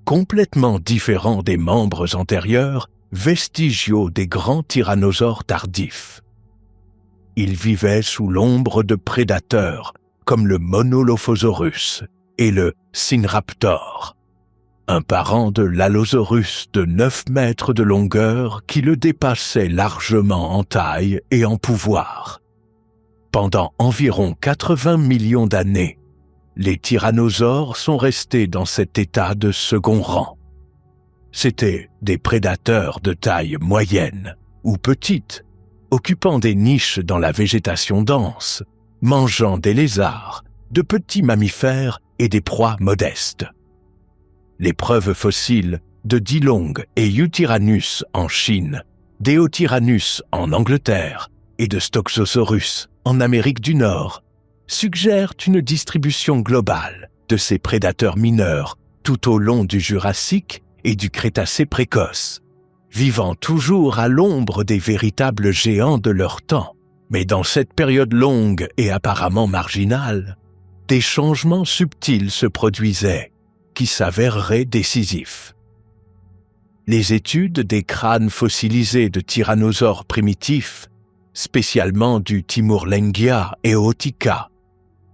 Speaker 1: complètement différents des membres antérieurs, vestigiaux des grands tyrannosaures tardifs. Il vivait sous l'ombre de prédateurs comme le Monolophosaurus et le Sinraptor, un parent de l'Allosaurus de 9 mètres de longueur qui le dépassait largement en taille et en pouvoir. Pendant environ 80 millions d'années, les tyrannosaures sont restés dans cet état de second rang. C'étaient des prédateurs de taille moyenne ou petite, occupant des niches dans la végétation dense, mangeant des lézards, de petits mammifères et des proies modestes. Les preuves fossiles de Dilong et Eutyrannus en Chine, d'Eotyrannus en Angleterre et de Stoxosaurus en Amérique du Nord suggèrent une distribution globale de ces prédateurs mineurs tout au long du Jurassique et du Crétacé précoce, vivant toujours à l'ombre des véritables géants de leur temps. Mais dans cette période longue et apparemment marginale, des changements subtils se produisaient qui s'avéreraient décisifs. Les études des crânes fossilisés de tyrannosaures primitifs, spécialement du Timurlengia eotica,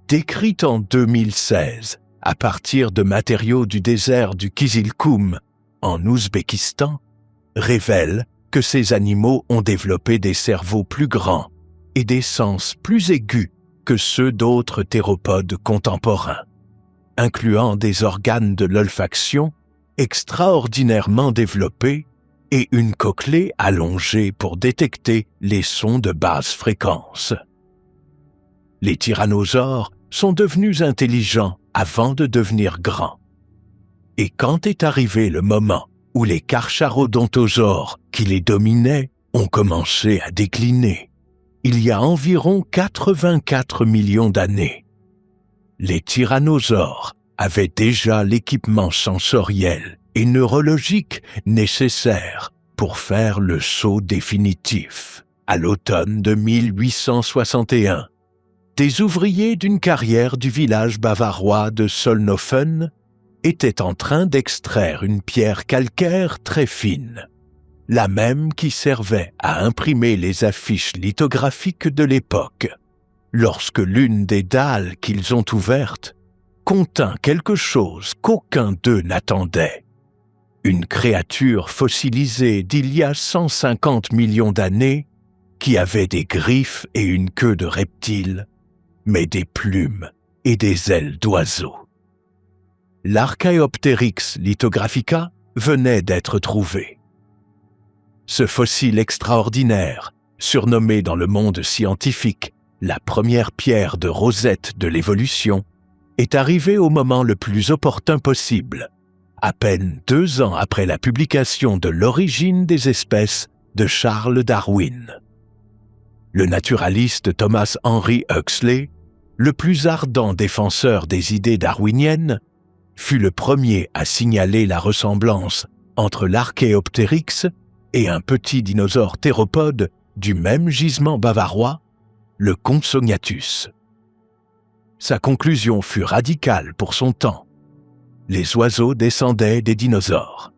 Speaker 1: décrites en 2016 à partir de matériaux du désert du Kizilkoum en Ouzbékistan, révèlent que ces animaux ont développé des cerveaux plus grands et des sens plus aigus que ceux d'autres théropodes contemporains, incluant des organes de l'olfaction extraordinairement développés et une cochlée allongée pour détecter les sons de basse fréquence. Les tyrannosaures sont devenus intelligents avant de devenir grands. Et quand est arrivé le moment où les carcharodontosaures qui les dominaient ont commencé à décliner, il y a environ 84 millions d'années, les tyrannosaures avaient déjà l'équipement sensoriel et neurologique nécessaire pour faire le saut définitif. À l'automne de 1861, des ouvriers d'une carrière du village bavarois de Solnhofen étaient en train d'extraire une pierre calcaire très fine, la même qui servait à imprimer les affiches lithographiques de l'époque, lorsque l'une des dalles qu'ils ont ouvertes contint quelque chose qu'aucun d'eux n'attendait. Une créature fossilisée d'il y a 150 millions d'années qui avait des griffes et une queue de reptile, mais des plumes et des ailes d'oiseau. L'Archaeopteryx lithographica venait d'être trouvé. Ce fossile extraordinaire, surnommé dans le monde scientifique la première pierre de rosette de l'évolution, est arrivée au moment le plus opportun possible, à peine 2 ans après la publication de L'origine des espèces de Charles Darwin. Le naturaliste Thomas Henry Huxley, le plus ardent défenseur des idées darwiniennes, fut le premier à signaler la ressemblance entre l'Archéoptéryx et un petit dinosaure théropode du même gisement bavarois, le Compsognathus. Sa conclusion fut radicale pour son temps. Les oiseaux descendaient des dinosaures.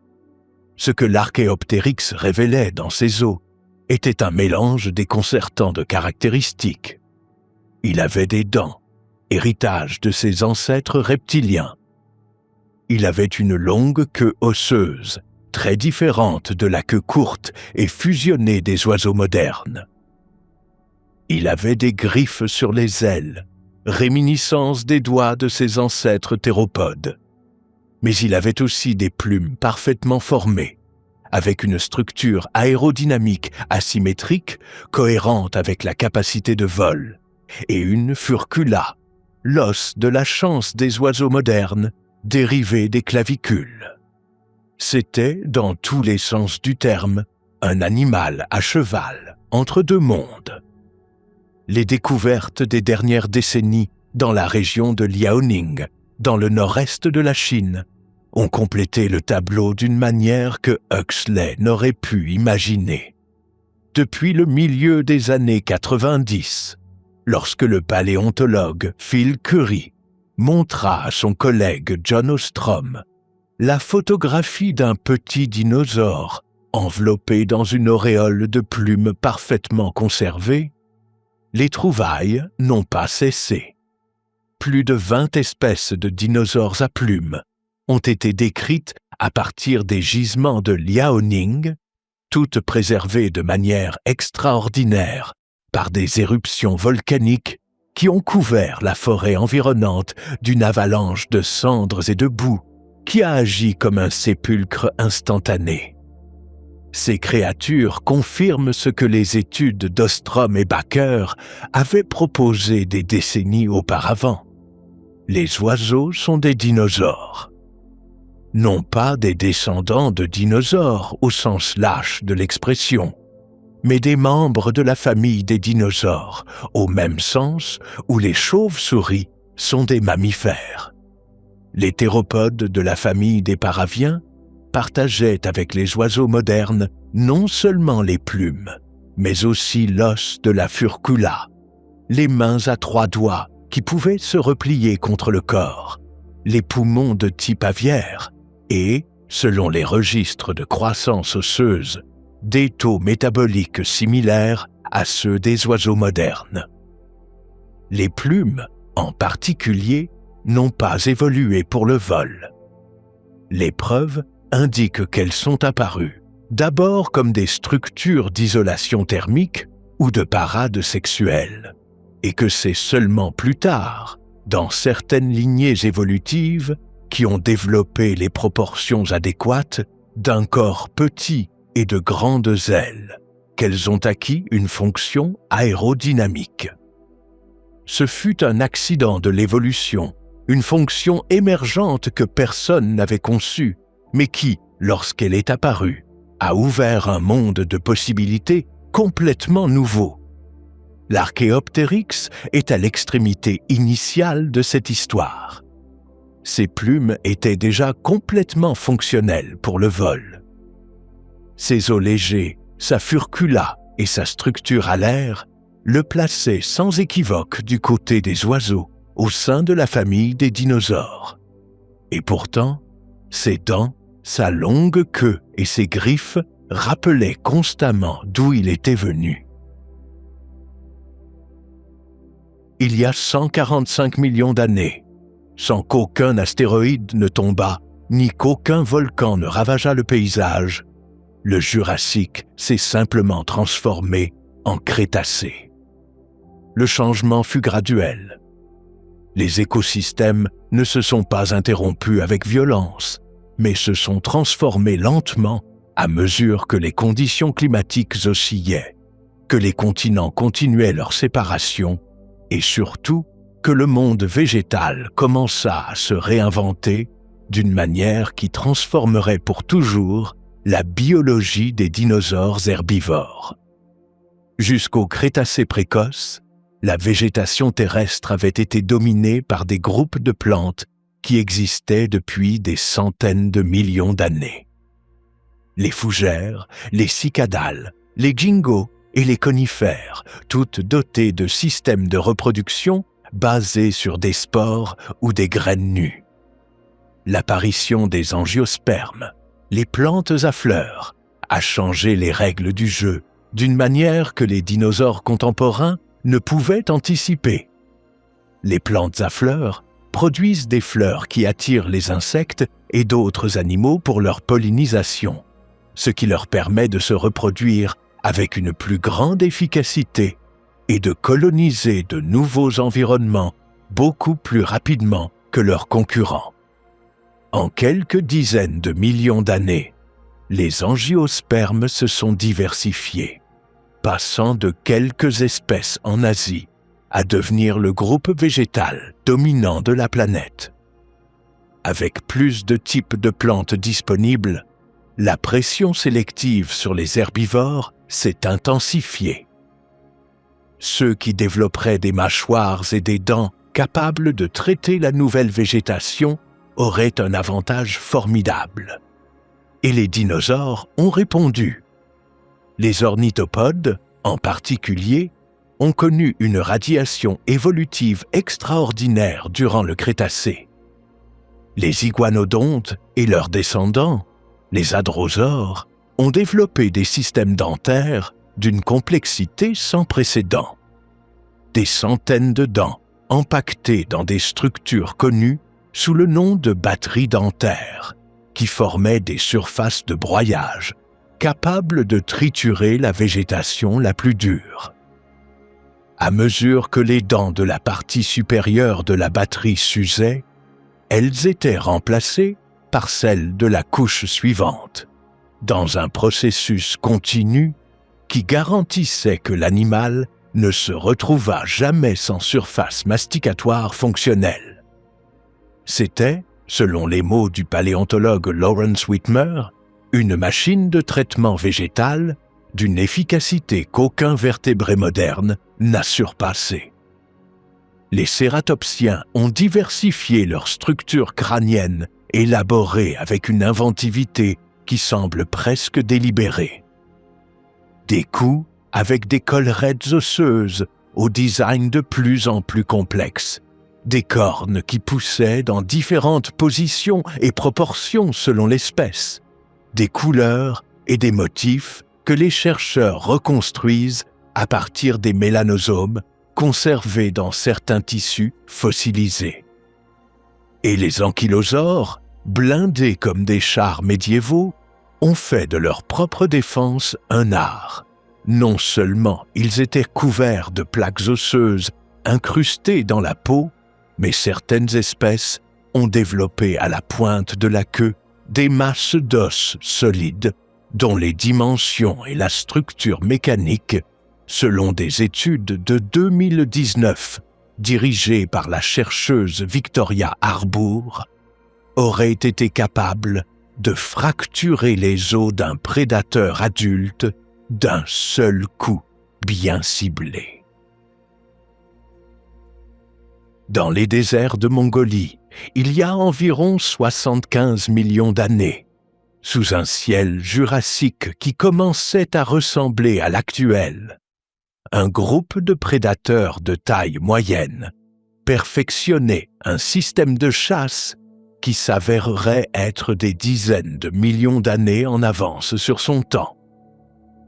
Speaker 1: Ce que l'Archéoptéryx révélait dans ses os était un mélange déconcertant de caractéristiques. Il avait des dents, héritage de ses ancêtres reptiliens. Il avait une longue queue osseuse, très différente de la queue courte et fusionnée des oiseaux modernes. Il avait des griffes sur les ailes, réminiscence des doigts de ses ancêtres théropodes. Mais il avait aussi des plumes parfaitement formées, avec une structure aérodynamique asymétrique cohérente avec la capacité de vol, et une furcula, l'os de la chance des oiseaux modernes, dérivé des clavicules. C'était, dans tous les sens du terme, un animal à cheval entre 2 mondes. Les découvertes des dernières décennies dans la région de Liaoning, dans le nord-est de la Chine, ont complété le tableau d'une manière que Huxley n'aurait pu imaginer. Depuis le milieu des années 90, lorsque le paléontologue Phil Currie montra à son collègue John Ostrom la photographie d'un petit dinosaure enveloppé dans une auréole de plumes parfaitement conservées, les trouvailles n'ont pas cessé. Plus de 20 espèces de dinosaures à plumes ont été décrites à partir des gisements de Liaoning, toutes préservées de manière extraordinaire par des éruptions volcaniques qui ont couvert la forêt environnante d'une avalanche de cendres et de boue qui a agi comme un sépulcre instantané. Ces créatures confirment ce que les études d'Ostrom et Baker avaient proposé des décennies auparavant. Les oiseaux sont des dinosaures. Non pas des descendants de dinosaures au sens lâche de l'expression, mais des membres de la famille des dinosaures, au même sens où les chauves-souris sont des mammifères. Les théropodes de la famille des paraviens partageaient avec les oiseaux modernes non seulement les plumes, mais aussi l'os de la furcula, les mains à 3 doigts qui pouvaient se replier contre le corps, les poumons de type aviaire et, selon les registres de croissance osseuse, des taux métaboliques similaires à ceux des oiseaux modernes. Les plumes, en particulier, n'ont pas évolué pour le vol. Les preuves indiquent qu'elles sont apparues, d'abord comme des structures d'isolation thermique ou de parade sexuelle, et que c'est seulement plus tard, dans certaines lignées évolutives qui ont développé les proportions adéquates d'un corps petit et de grandes ailes, qu'elles ont acquis une fonction aérodynamique. Ce fut un accident de l'évolution, une fonction émergente que personne n'avait conçue, mais qui, lorsqu'elle est apparue, a ouvert un monde de possibilités complètement nouveau. L'Archéoptéryx est à l'extrémité initiale de cette histoire. Ses plumes étaient déjà complètement fonctionnelles pour le vol. Ses os légers, sa furcula et sa structure alaire le plaçaient sans équivoque du côté des oiseaux au sein de la famille des dinosaures. Et pourtant, ses dents, sa longue queue et ses griffes rappelaient constamment d'où il était venu. Il y a 145 millions d'années, sans qu'aucun astéroïde ne tombât, ni qu'aucun volcan ne ravageât le paysage, le Jurassique s'est simplement transformé en Crétacé. Le changement fut graduel. Les écosystèmes ne se sont pas interrompus avec violence, mais se sont transformés lentement à mesure que les conditions climatiques oscillaient, que les continents continuaient leur séparation et surtout que le monde végétal commença à se réinventer d'une manière qui transformerait pour toujours la biologie des dinosaures herbivores. Jusqu'au Crétacé précoce, la végétation terrestre avait été dominée par des groupes de plantes qui existaient depuis des centaines de millions d'années. Les fougères, les cicadales, les gingos et les conifères, toutes dotées de systèmes de reproduction basés sur des spores ou des graines nues. L'apparition des angiospermes, les plantes à fleurs, a changé les règles du jeu d'une manière que les dinosaures contemporains ne pouvaient anticiper. Les plantes à fleurs produisent des fleurs qui attirent les insectes et d'autres animaux pour leur pollinisation, ce qui leur permet de se reproduire avec une plus grande efficacité et de coloniser de nouveaux environnements beaucoup plus rapidement que leurs concurrents. En quelques dizaines de millions d'années, les angiospermes se sont diversifiés, passant de quelques espèces en Asie à devenir le groupe végétal dominant de la planète. Avec plus de types de plantes disponibles, la pression sélective sur les herbivores s'est intensifiée. Ceux qui développeraient des mâchoires et des dents capables de traiter la nouvelle végétation auraient un avantage formidable. Et les dinosaures ont répondu. Les ornithopodes, en particulier, ont connu une radiation évolutive extraordinaire durant le Crétacé. Les iguanodontes et leurs descendants, les hadrosaures, ont développé des systèmes dentaires d'une complexité sans précédent. Des centaines de dents empaquetées dans des structures connues sous le nom de batteries dentaires, qui formaient des surfaces de broyage capables de triturer la végétation la plus dure. À mesure que les dents de la partie supérieure de la batterie s'usaient, elles étaient remplacées par celles de la couche suivante, dans un processus continu qui garantissait que l'animal ne se retrouvât jamais sans surface masticatoire fonctionnelle. C'était, selon les mots du paléontologue Lawrence Whitmer, une machine de traitement végétal d'une efficacité qu'aucun vertébré moderne n'a surpassée. Les cératopsiens ont diversifié leur structure crânienne, élaborée avec une inventivité qui semble presque délibérée. Des coups avec des collerets osseuses au design de plus en plus complexe, des cornes qui poussaient dans différentes positions et proportions selon l'espèce, des couleurs et des motifs que les chercheurs reconstruisent à partir des mélanosomes conservés dans certains tissus fossilisés. Et les ankylosaures, blindés comme des chars médiévaux, ont fait de leur propre défense un art. Non seulement ils étaient couverts de plaques osseuses incrustées dans la peau, mais certaines espèces ont développé à la pointe de la queue des masses d'os solides dont les dimensions et la structure mécanique, selon des études de 2019 dirigées par la chercheuse Victoria Harbour, auraient été capables de fracturer les os d'un prédateur adulte d'un seul coup bien ciblé. Dans les déserts de Mongolie, il y a environ 75 millions d'années, sous un ciel jurassique qui commençait à ressembler à l'actuel, un groupe de prédateurs de taille moyenne perfectionnait un système de chasse qui s'avérerait être des dizaines de millions d'années en avance sur son temps.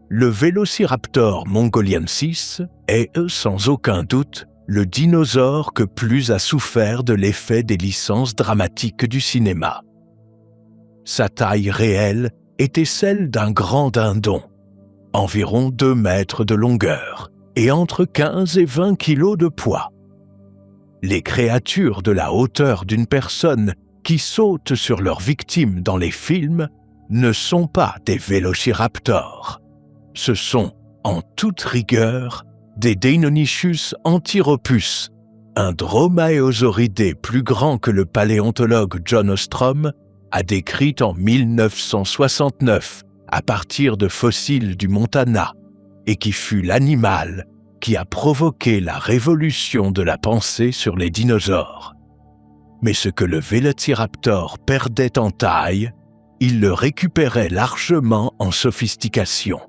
Speaker 1: Le Velociraptor mongoliensis est, sans aucun doute, le dinosaure que plus a souffert de l'effet des licences dramatiques du cinéma. Sa taille réelle était celle d'un grand dindon, environ 2 mètres de longueur et entre 15 et 20 kilos de poids. Les créatures de la hauteur d'une personne qui sautent sur leurs victimes dans les films ne sont pas des vélociraptors. Ce sont, en toute rigueur, des Deinonychus antiropus, un dromaeosauridé plus grand que le paléontologue John Ostrom a décrit en 1969 à partir de fossiles du Montana et qui fut l'animal qui a provoqué la révolution de la pensée sur les dinosaures. Mais ce que le Vélociraptor perdait en taille, il le récupérait largement en sophistication.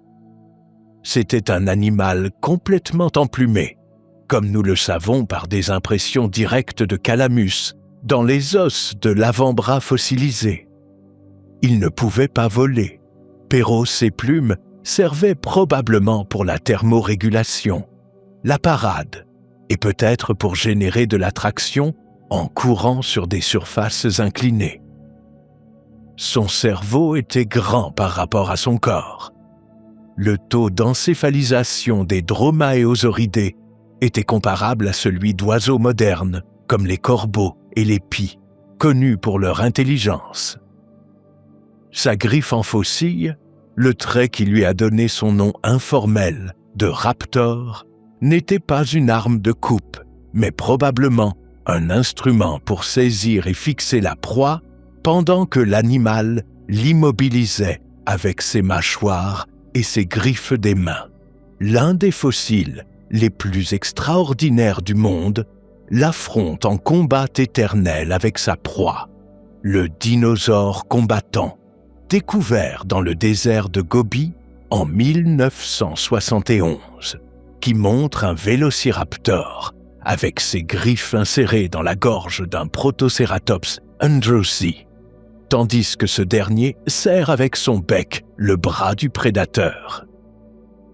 Speaker 1: C'était un animal complètement emplumé, comme nous le savons par des impressions directes de calamus dans les os de l'avant-bras fossilisé. Il ne pouvait pas voler, pero ses plumes servaient probablement pour la thermorégulation, la parade, et peut-être pour générer de l'attraction en courant sur des surfaces inclinées. Son cerveau était grand par rapport à son corps. Le taux d'encéphalisation des dromaeosauridés était comparable à celui d'oiseaux modernes, comme les corbeaux et les pies, connus pour leur intelligence. Sa griffe en faucille, le trait qui lui a donné son nom informel de raptor, n'était pas une arme de coupe, mais probablement un instrument pour saisir et fixer la proie pendant que l'animal l'immobilisait avec ses mâchoires et ses griffes des mains. L'un des fossiles les plus extraordinaires du monde l'affronte en combat éternel avec sa proie, le dinosaure combattant, découvert dans le désert de Gobi en 1971, qui montre un vélociraptor avec ses griffes insérées dans la gorge d'un Protoceratops andrewsi, tandis que ce dernier serre avec son bec le bras du prédateur.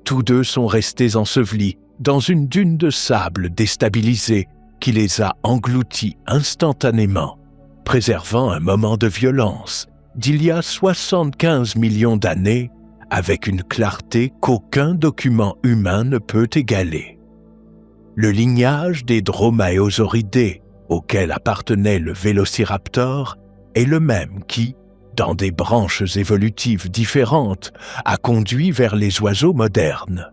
Speaker 1: Tous deux sont restés ensevelis dans une dune de sable déstabilisée qui les a engloutis instantanément, préservant un moment de violence d'il y a 75 millions d'années avec une clarté qu'aucun document humain ne peut égaler. Le lignage des dromaeosauridés auquel appartenait le vélociraptor est le même qui, dans des branches évolutives différentes, a conduit vers les oiseaux modernes.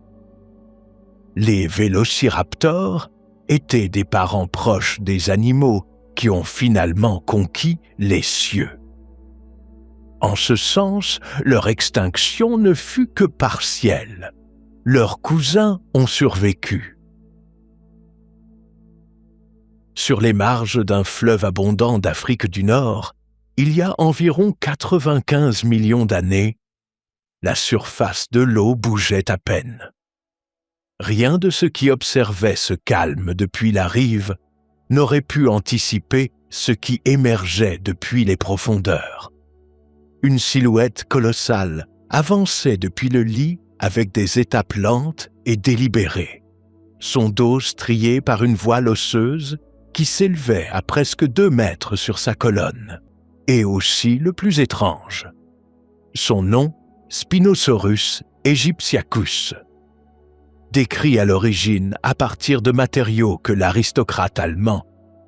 Speaker 1: Les vélociraptors étaient des parents proches des animaux qui ont finalement conquis les cieux. En ce sens, leur extinction ne fut que partielle. Leurs cousins ont survécu. Sur les marges d'un fleuve abondant d'Afrique du Nord, il y a environ 95 millions d'années, la surface de l'eau bougeait à peine. Rien de ce qui observait ce calme depuis la rive n'aurait pu anticiper ce qui émergeait depuis les profondeurs. Une silhouette colossale avançait depuis le lit avec des étapes lentes et délibérées, son dos strié par une voile osseuse qui s'élevait à presque 2 mètres sur sa colonne, et aussi le plus étrange. Son nom, Spinosaurus aegyptiacus. Décrit à l'origine à partir de matériaux que l'aristocrate allemand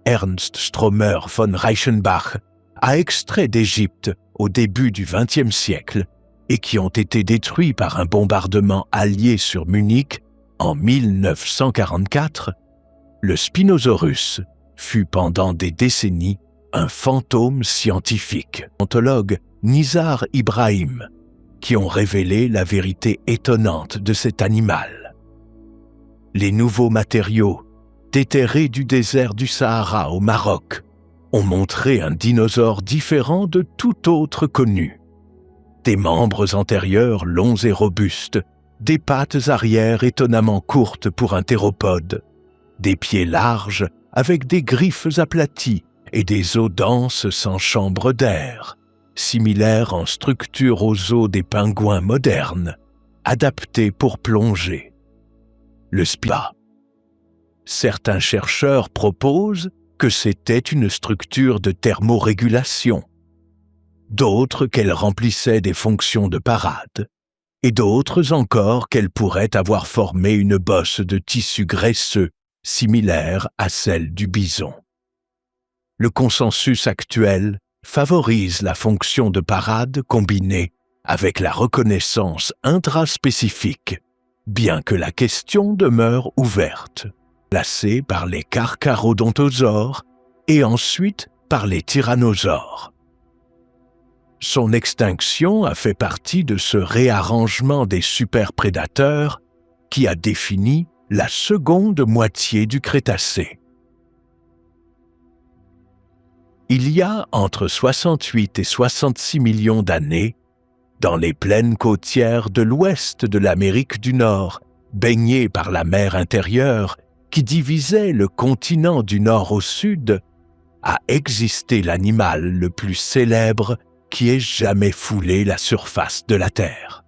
Speaker 1: Ernst Stromer von Reichenbach a extraits d'Égypte au début du XXe siècle et qui ont été détruits par un bombardement allié sur Munich en 1944, le Spinosaurus fut pendant des décennies un fantôme scientifique. L'anthropologue Nizar Ibrahim, qui ont révélé la vérité étonnante de cet animal. Les nouveaux matériaux, déterrés du désert du Sahara au Maroc, ont montré un dinosaure différent de tout autre connu. Des membres antérieurs longs et robustes, des pattes arrière étonnamment courtes pour un théropode, des pieds larges avec des griffes aplaties et des os denses sans chambre d'air, similaires en structure aux os des pingouins modernes, adaptés pour plonger. Le SPIA. Certains chercheurs proposent que c'était une structure de thermorégulation, d'autres qu'elle remplissait des fonctions de parade, et d'autres encore qu'elle pourrait avoir formé une bosse de tissu graisseux similaire à celle du bison. Le consensus actuel favorise la fonction de parade combinée avec la reconnaissance intraspécifique bien que la question demeure ouverte, placée par les carcharodontosaures et ensuite par les tyrannosaures. Son extinction a fait partie de ce réarrangement des superprédateurs qui a défini la seconde moitié du Crétacé. Il y a entre 68 et 66 millions d'années, dans les plaines côtières de l'ouest de l'Amérique du Nord, baignées par la mer intérieure qui divisait le continent du nord au sud, a existé l'animal le plus célèbre qui ait jamais foulé la surface de la Terre.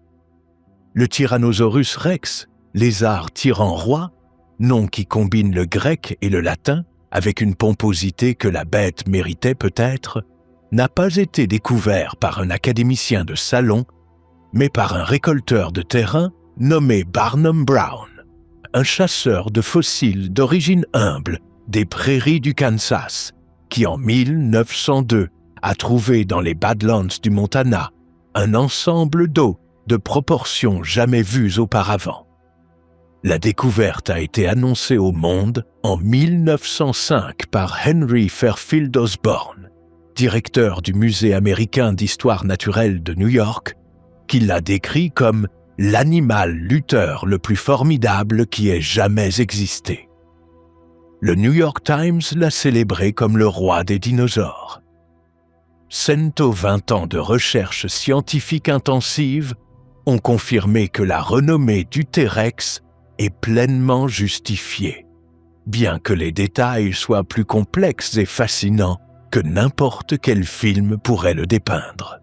Speaker 1: Le Tyrannosaurus rex, lézard tyran roi, nom qui combine le grec et le latin avec une pomposité que la bête méritait peut-être, n'a pas été découvert par un académicien de salon, mais par un récolteur de terrain nommé Barnum Brown, un chasseur de fossiles d'origine humble des prairies du Kansas, qui en 1902 a trouvé dans les Badlands du Montana un ensemble d'os de proportions jamais vues auparavant. La découverte a été annoncée au monde en 1905 par Henry Fairfield Osborn, directeur du Musée américain d'histoire naturelle de New York, qui l'a décrit comme l'animal lutteur le plus formidable qui ait jamais existé. Le New York Times l'a célébré comme le roi des dinosaures. 120 ans de recherche scientifique intensive ont confirmé que la renommée du T-Rex est pleinement justifiée, bien que les détails soient plus complexes et fascinants que n'importe quel film pourrait le dépeindre.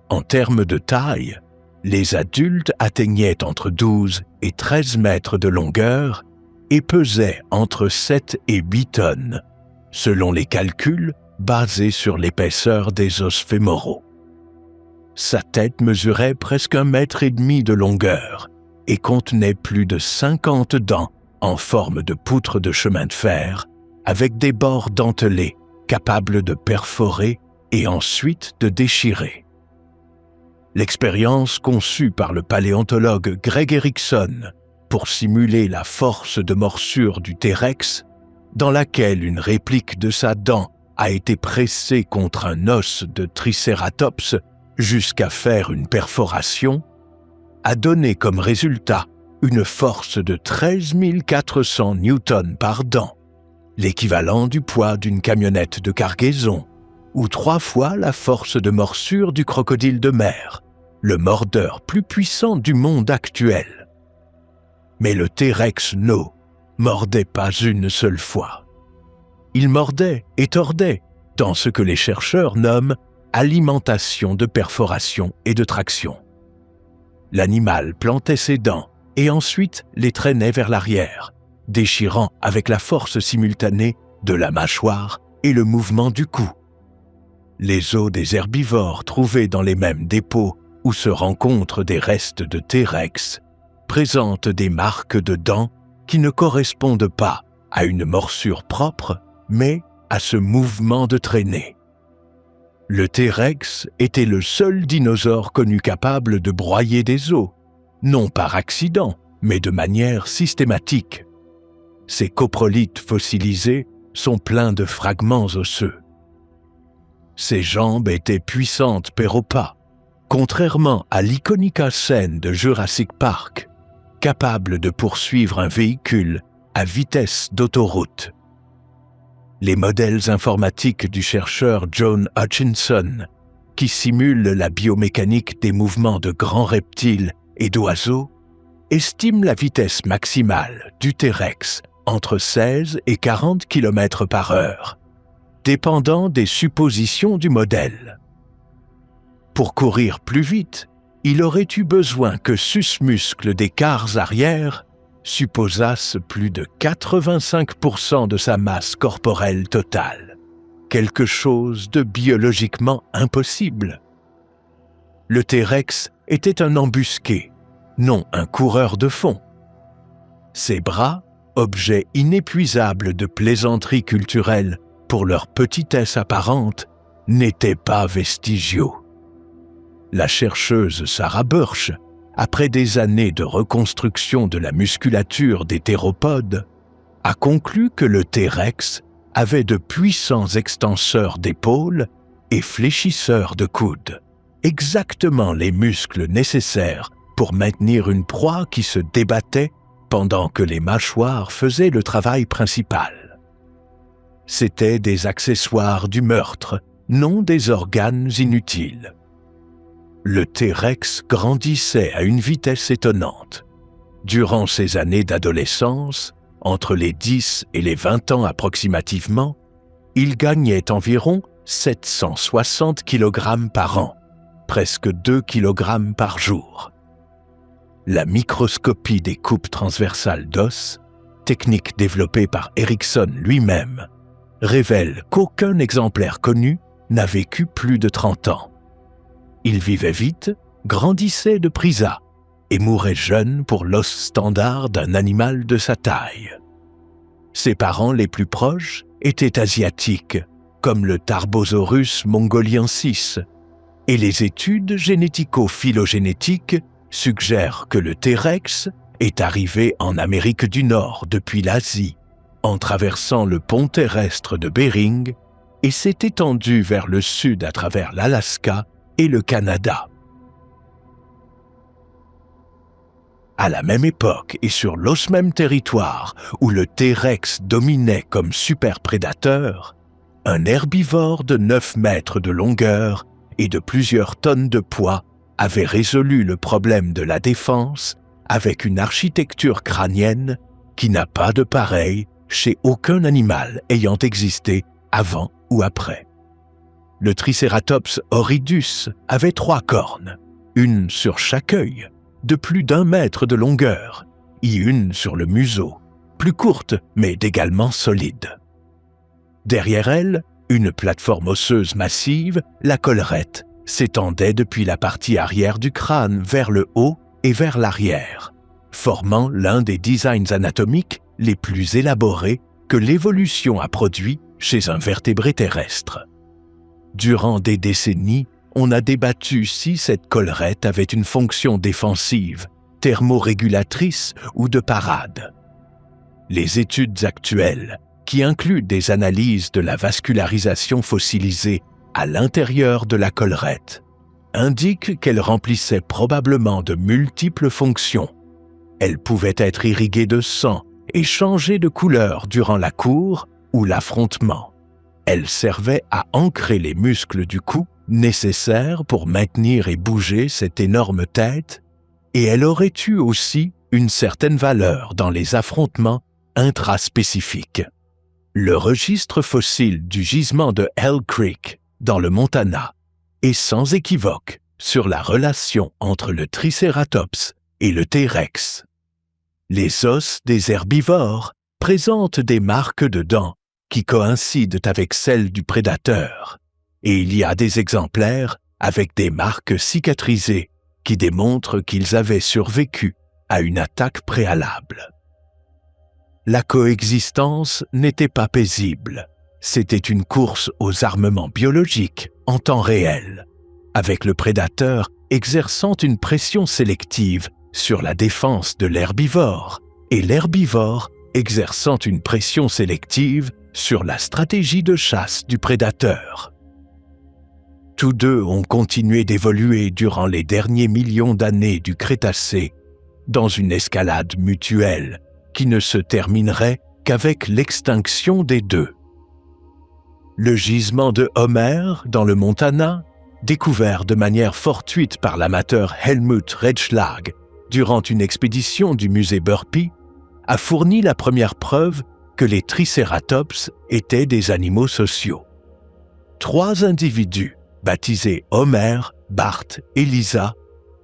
Speaker 1: En termes de taille, les adultes atteignaient entre 12 et 13 mètres de longueur et pesaient entre 7 et 8 tonnes, selon les calculs basés sur l'épaisseur des os fémoraux. Sa tête mesurait presque 1,5 mètre de longueur et contenait plus de 50 dents en forme de poutres de chemin de fer, avec des bords dentelés capables de perforer et ensuite de déchirer. L'expérience conçue par le paléontologue Greg Erickson pour simuler la force de morsure du T-Rex, dans laquelle une réplique de sa dent a été pressée contre un os de Triceratops jusqu'à faire une perforation, a donné comme résultat une force de 13 400 newtons par dent, l'équivalent du poids d'une camionnette de cargaison, ou 3 fois la force de morsure du crocodile de mer, le mordeur plus puissant du monde actuel. Mais le T-Rex no mordait pas une seule fois. Il mordait et tordait dans ce que les chercheurs nomment alimentation de perforation et de traction. L'animal plantait ses dents et ensuite les traînait vers l'arrière, déchirant avec la force simultanée de la mâchoire et le mouvement du cou. Les os des herbivores trouvés dans les mêmes dépôts où se rencontrent des restes de T-Rex présentent des marques de dents qui ne correspondent pas à une morsure propre, mais à ce mouvement de traînée. Le T-Rex était le seul dinosaure connu capable de broyer des os, non par accident, mais de manière systématique. Ses coprolites fossilisés sont pleins de fragments osseux. Ses jambes étaient puissantes per au pas, contrairement à l'Iconica scène de Jurassic Park, capable de poursuivre un véhicule à vitesse d'autoroute. Les modèles informatiques du chercheur John Hutchinson, qui simulent la biomécanique des mouvements de grands reptiles et d'oiseaux, estiment la vitesse maximale du T-Rex entre 16 et 40 km par heure, dépendant des suppositions du modèle. Pour courir plus vite, il aurait eu besoin que sus-muscles des quarts arrière supposassent plus de 85% de sa masse corporelle totale, quelque chose de biologiquement impossible. Le T-Rex était un embusqué, non un coureur de fond. Ses bras, objet inépuisable de plaisanterie culturelle pour leur petitesse apparente, n'étaient pas vestigiaux. La chercheuse Sarah Burch après des années de reconstruction de la musculature des théropodes, a conclu que le T-Rex avait de puissants extenseurs d'épaules et fléchisseurs de coudes, exactement les muscles nécessaires pour maintenir une proie qui se débattait pendant que les mâchoires faisaient le travail principal. C'étaient des accessoires du meurtre, non des organes inutiles. Le T-Rex grandissait à une vitesse étonnante. Durant ses années d'adolescence, entre les 10 et les 20 ans approximativement, il gagnait environ 760 kg par an, presque 2 kg par jour. La microscopie des coupes transversales d'os, technique développée par Erickson lui-même, révèle qu'aucun exemplaire connu n'a vécu plus de 30 ans. Il vivait vite, grandissait de prisa et mourait jeune pour l'os standard d'un animal de sa taille. Ses parents les plus proches étaient asiatiques, comme le Tarbosaurus mongoliensis, et les études génético-phylogénétiques suggèrent que le T-Rex est arrivé en Amérique du Nord depuis l'Asie, en traversant le pont terrestre de Bering, et s'est étendu vers le sud à travers l'Alaska et le Canada. À la même époque et sur l'os même territoire où le T-Rex dominait comme superprédateur, un herbivore de 9 mètres de longueur et de plusieurs tonnes de poids avait résolu le problème de la défense avec une architecture crânienne qui n'a pas de pareille chez aucun animal ayant existé avant ou après. Le Triceratops horridus avait 3 cornes, une sur chaque œil, de plus d'1 mètre de longueur, et une sur le museau, plus courte mais également solide. Derrière elle, une plateforme osseuse massive, la collerette, s'étendait depuis la partie arrière du crâne vers le haut et vers l'arrière, formant l'un des designs anatomiques les plus élaborés que l'évolution a produit chez un vertébré terrestre. Durant des décennies, on a débattu si cette collerette avait une fonction défensive, thermorégulatrice ou de parade. Les études actuelles, qui incluent des analyses de la vascularisation fossilisée à l'intérieur de la collerette, indiquent qu'elle remplissait probablement de multiples fonctions. Elle pouvait être irriguée de sang et changer de couleur durant la cour ou l'affrontement. Elle servait à ancrer les muscles du cou nécessaires pour maintenir et bouger cette énorme tête, et elle aurait eu aussi une certaine valeur dans les affrontements intraspécifiques. Le registre fossile du gisement de Hell Creek, dans le Montana, est sans équivoque sur la relation entre le Triceratops et le T-Rex. Les os des herbivores présentent des marques de dents qui coïncident avec celles du prédateur, et il y a des exemplaires avec des marques cicatrisées qui démontrent qu'ils avaient survécu à une attaque préalable. La coexistence n'était pas paisible, c'était une course aux armements biologiques en temps réel, avec le prédateur exerçant une pression sélective sur la défense de l'herbivore et l'herbivore exerçant une pression sélective sur la stratégie de chasse du prédateur. Tous deux ont continué d'évoluer durant les derniers millions d'années du Crétacé dans une escalade mutuelle qui ne se terminerait qu'avec l'extinction des deux. Le gisement de Homer dans le Montana, découvert de manière fortuite par l'amateur Helmut Redschlag durant une expédition du musée Burpee, a fourni la première preuve que les Triceratops étaient des animaux sociaux. 3 individus, baptisés Homer, Bart et Lisa,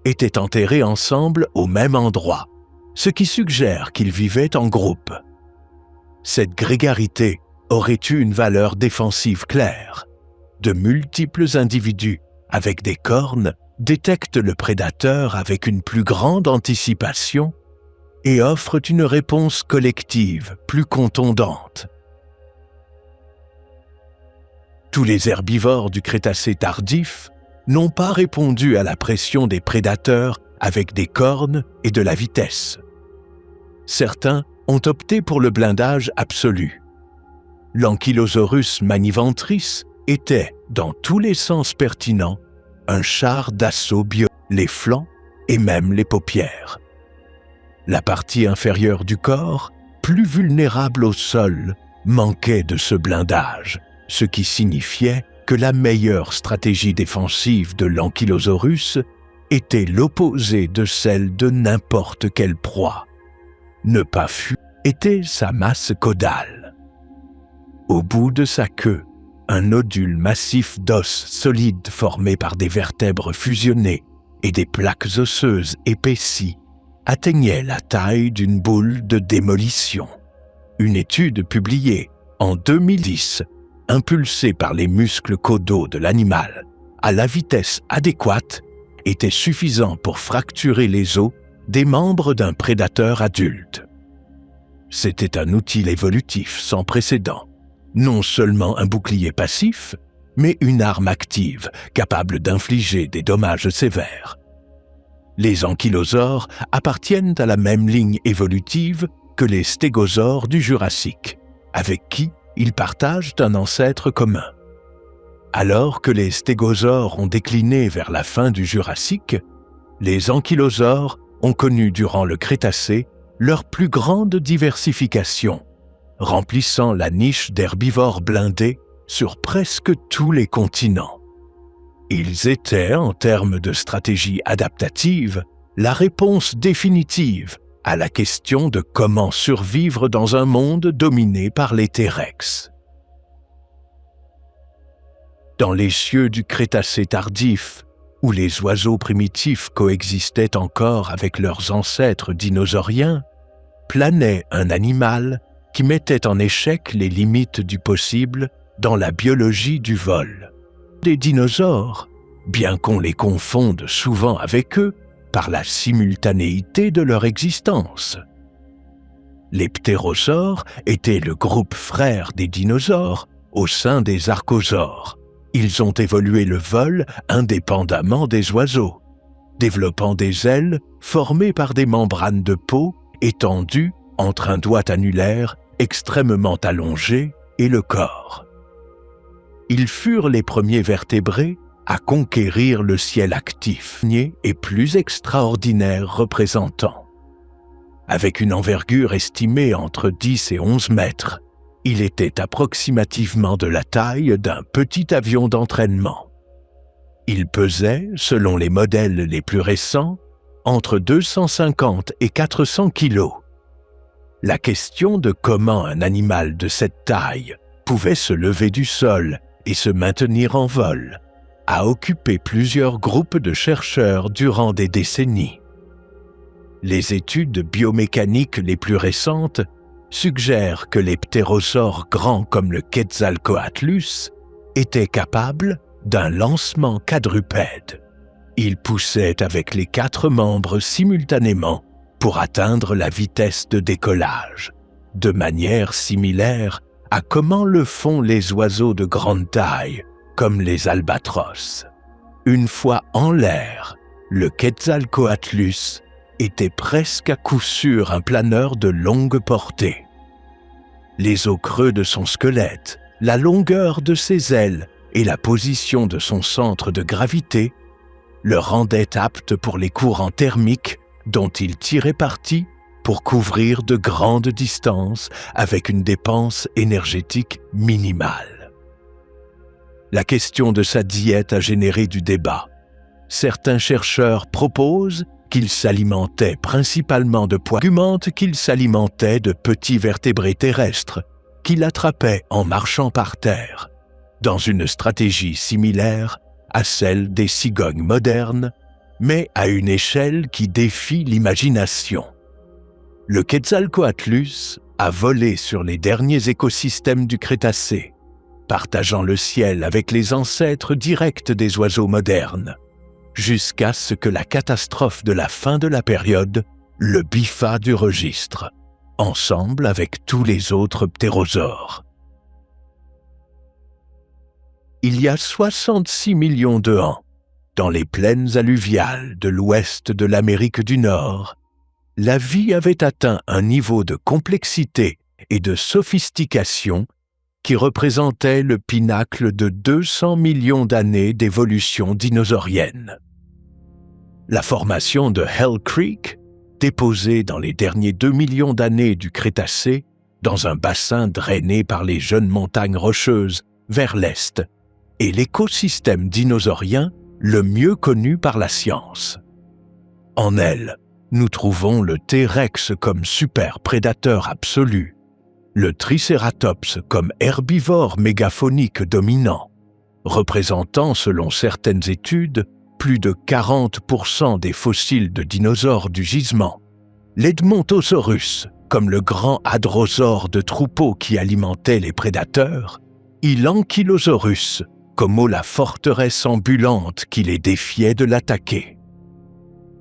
Speaker 1: étaient enterrés ensemble au même endroit, ce qui suggère qu'ils vivaient en groupe. Cette grégarité aurait eu une valeur défensive claire. De multiples individus avec des cornes détectent le prédateur avec une plus grande anticipation et offrent une réponse collective plus contondante. Tous les herbivores du Crétacé tardif n'ont pas répondu à la pression des prédateurs avec des cornes et de la vitesse. Certains ont opté pour le blindage absolu. L'Ankylosaurus maniventris était, dans tous les sens pertinents, un char d'assaut bio, les flancs et même les paupières. La partie inférieure du corps, plus vulnérable au sol, manquait de ce blindage, ce qui signifiait que la meilleure stratégie défensive de l'Ankylosaurus était l'opposé de celle de n'importe quelle proie. Ne pas fuir était sa masse caudale. Au bout de sa queue, un nodule massif d'os solides formé par des vertèbres fusionnées et des plaques osseuses épaissies atteignait la taille d'une boule de démolition. Une étude publiée en 2010, impulsée par les muscles caudaux de l'animal à la vitesse adéquate, était suffisant pour fracturer les os des membres d'un prédateur adulte. C'était un outil évolutif sans précédent, non seulement un bouclier passif, mais une arme active capable d'infliger des dommages sévères. Les ankylosaures appartiennent à la même ligne évolutive que les stégosaures du Jurassique, avec qui ils partagent un ancêtre commun. Alors que les stégosaures ont décliné vers la fin du Jurassique, les ankylosaures ont connu durant le Crétacé leur plus grande diversification, remplissant la niche d'herbivores blindés sur presque tous les continents. Ils étaient, en termes de stratégie adaptative, la réponse définitive à la question de comment survivre dans un monde dominé par les T-Rex. Dans les cieux du Crétacé tardif, où les oiseaux primitifs coexistaient encore avec leurs ancêtres dinosauriens, planait un animal qui mettait en échec les limites du possible dans la biologie du vol. Les dinosaures, bien qu'on les confonde souvent avec eux par la simultanéité de leur existence. Les ptérosaures étaient le groupe frère des dinosaures au sein des archosaures. Ils ont évolué le vol indépendamment des oiseaux, développant des ailes formées par des membranes de peau étendues entre un doigt annulaire extrêmement allongé et le corps. Ils furent les premiers vertébrés à conquérir le ciel actif et plus extraordinaire représentant. Avec une envergure estimée entre 10 et 11 mètres, il était approximativement de la taille d'un petit avion d'entraînement. Il pesait, selon les modèles les plus récents, entre 250 et 400 kilos. La question de comment un animal de cette taille pouvait se lever du sol et se maintenir en vol a occupé plusieurs groupes de chercheurs durant des décennies. Les études biomécaniques les plus récentes suggèrent que les ptérosaures grands comme le Quetzalcoatlus étaient capables d'un lancement quadrupède. Ils poussaient avec les 4 membres simultanément pour atteindre la vitesse de décollage, de manière similaire à comment le font les oiseaux de grande taille, comme les albatros. Une fois en l'air, le Quetzalcoatlus était presque à coup sûr un planeur de longue portée. Les os creux de son squelette, la longueur de ses ailes et la position de son centre de gravité le rendaient apte pour les courants thermiques dont il tirait parti pour couvrir de grandes distances avec une dépense énergétique minimale. La question de sa diète a généré du débat. Certains chercheurs proposent qu'il s'alimentait principalement de poissons, argumentent qu'il s'alimentait de petits vertébrés terrestres qu'il attrapait en marchant par terre, dans une stratégie similaire à celle des cigognes modernes, mais à une échelle qui défie l'imagination. Le Quetzalcoatlus a volé sur les derniers écosystèmes du Crétacé, partageant le ciel avec les ancêtres directs des oiseaux modernes, jusqu'à ce que la catastrophe de la fin de la période le biffa du registre, ensemble avec tous les autres ptérosaures. Il y a 66 millions de ans, dans les plaines alluviales de l'ouest de l'Amérique du Nord, la vie avait atteint un niveau de complexité et de sophistication qui représentait le pinacle de 200 millions d'années d'évolution dinosaurienne. La formation de Hell Creek, déposée dans les derniers 2 millions d'années du Crétacé, dans un bassin drainé par les jeunes montagnes rocheuses vers l'est, est l'écosystème dinosaurien le mieux connu par la science. En elle, nous trouvons le T-Rex comme super prédateur absolu, le Tricératops comme herbivore mégaphonique dominant, représentant selon certaines études plus de 40% des fossiles de dinosaures du gisement, l'Edmontosaurus comme le grand hadrosaure de troupeau qui alimentait les prédateurs, et l'Ankylosaurus comme la forteresse ambulante qui les défiait de l'attaquer.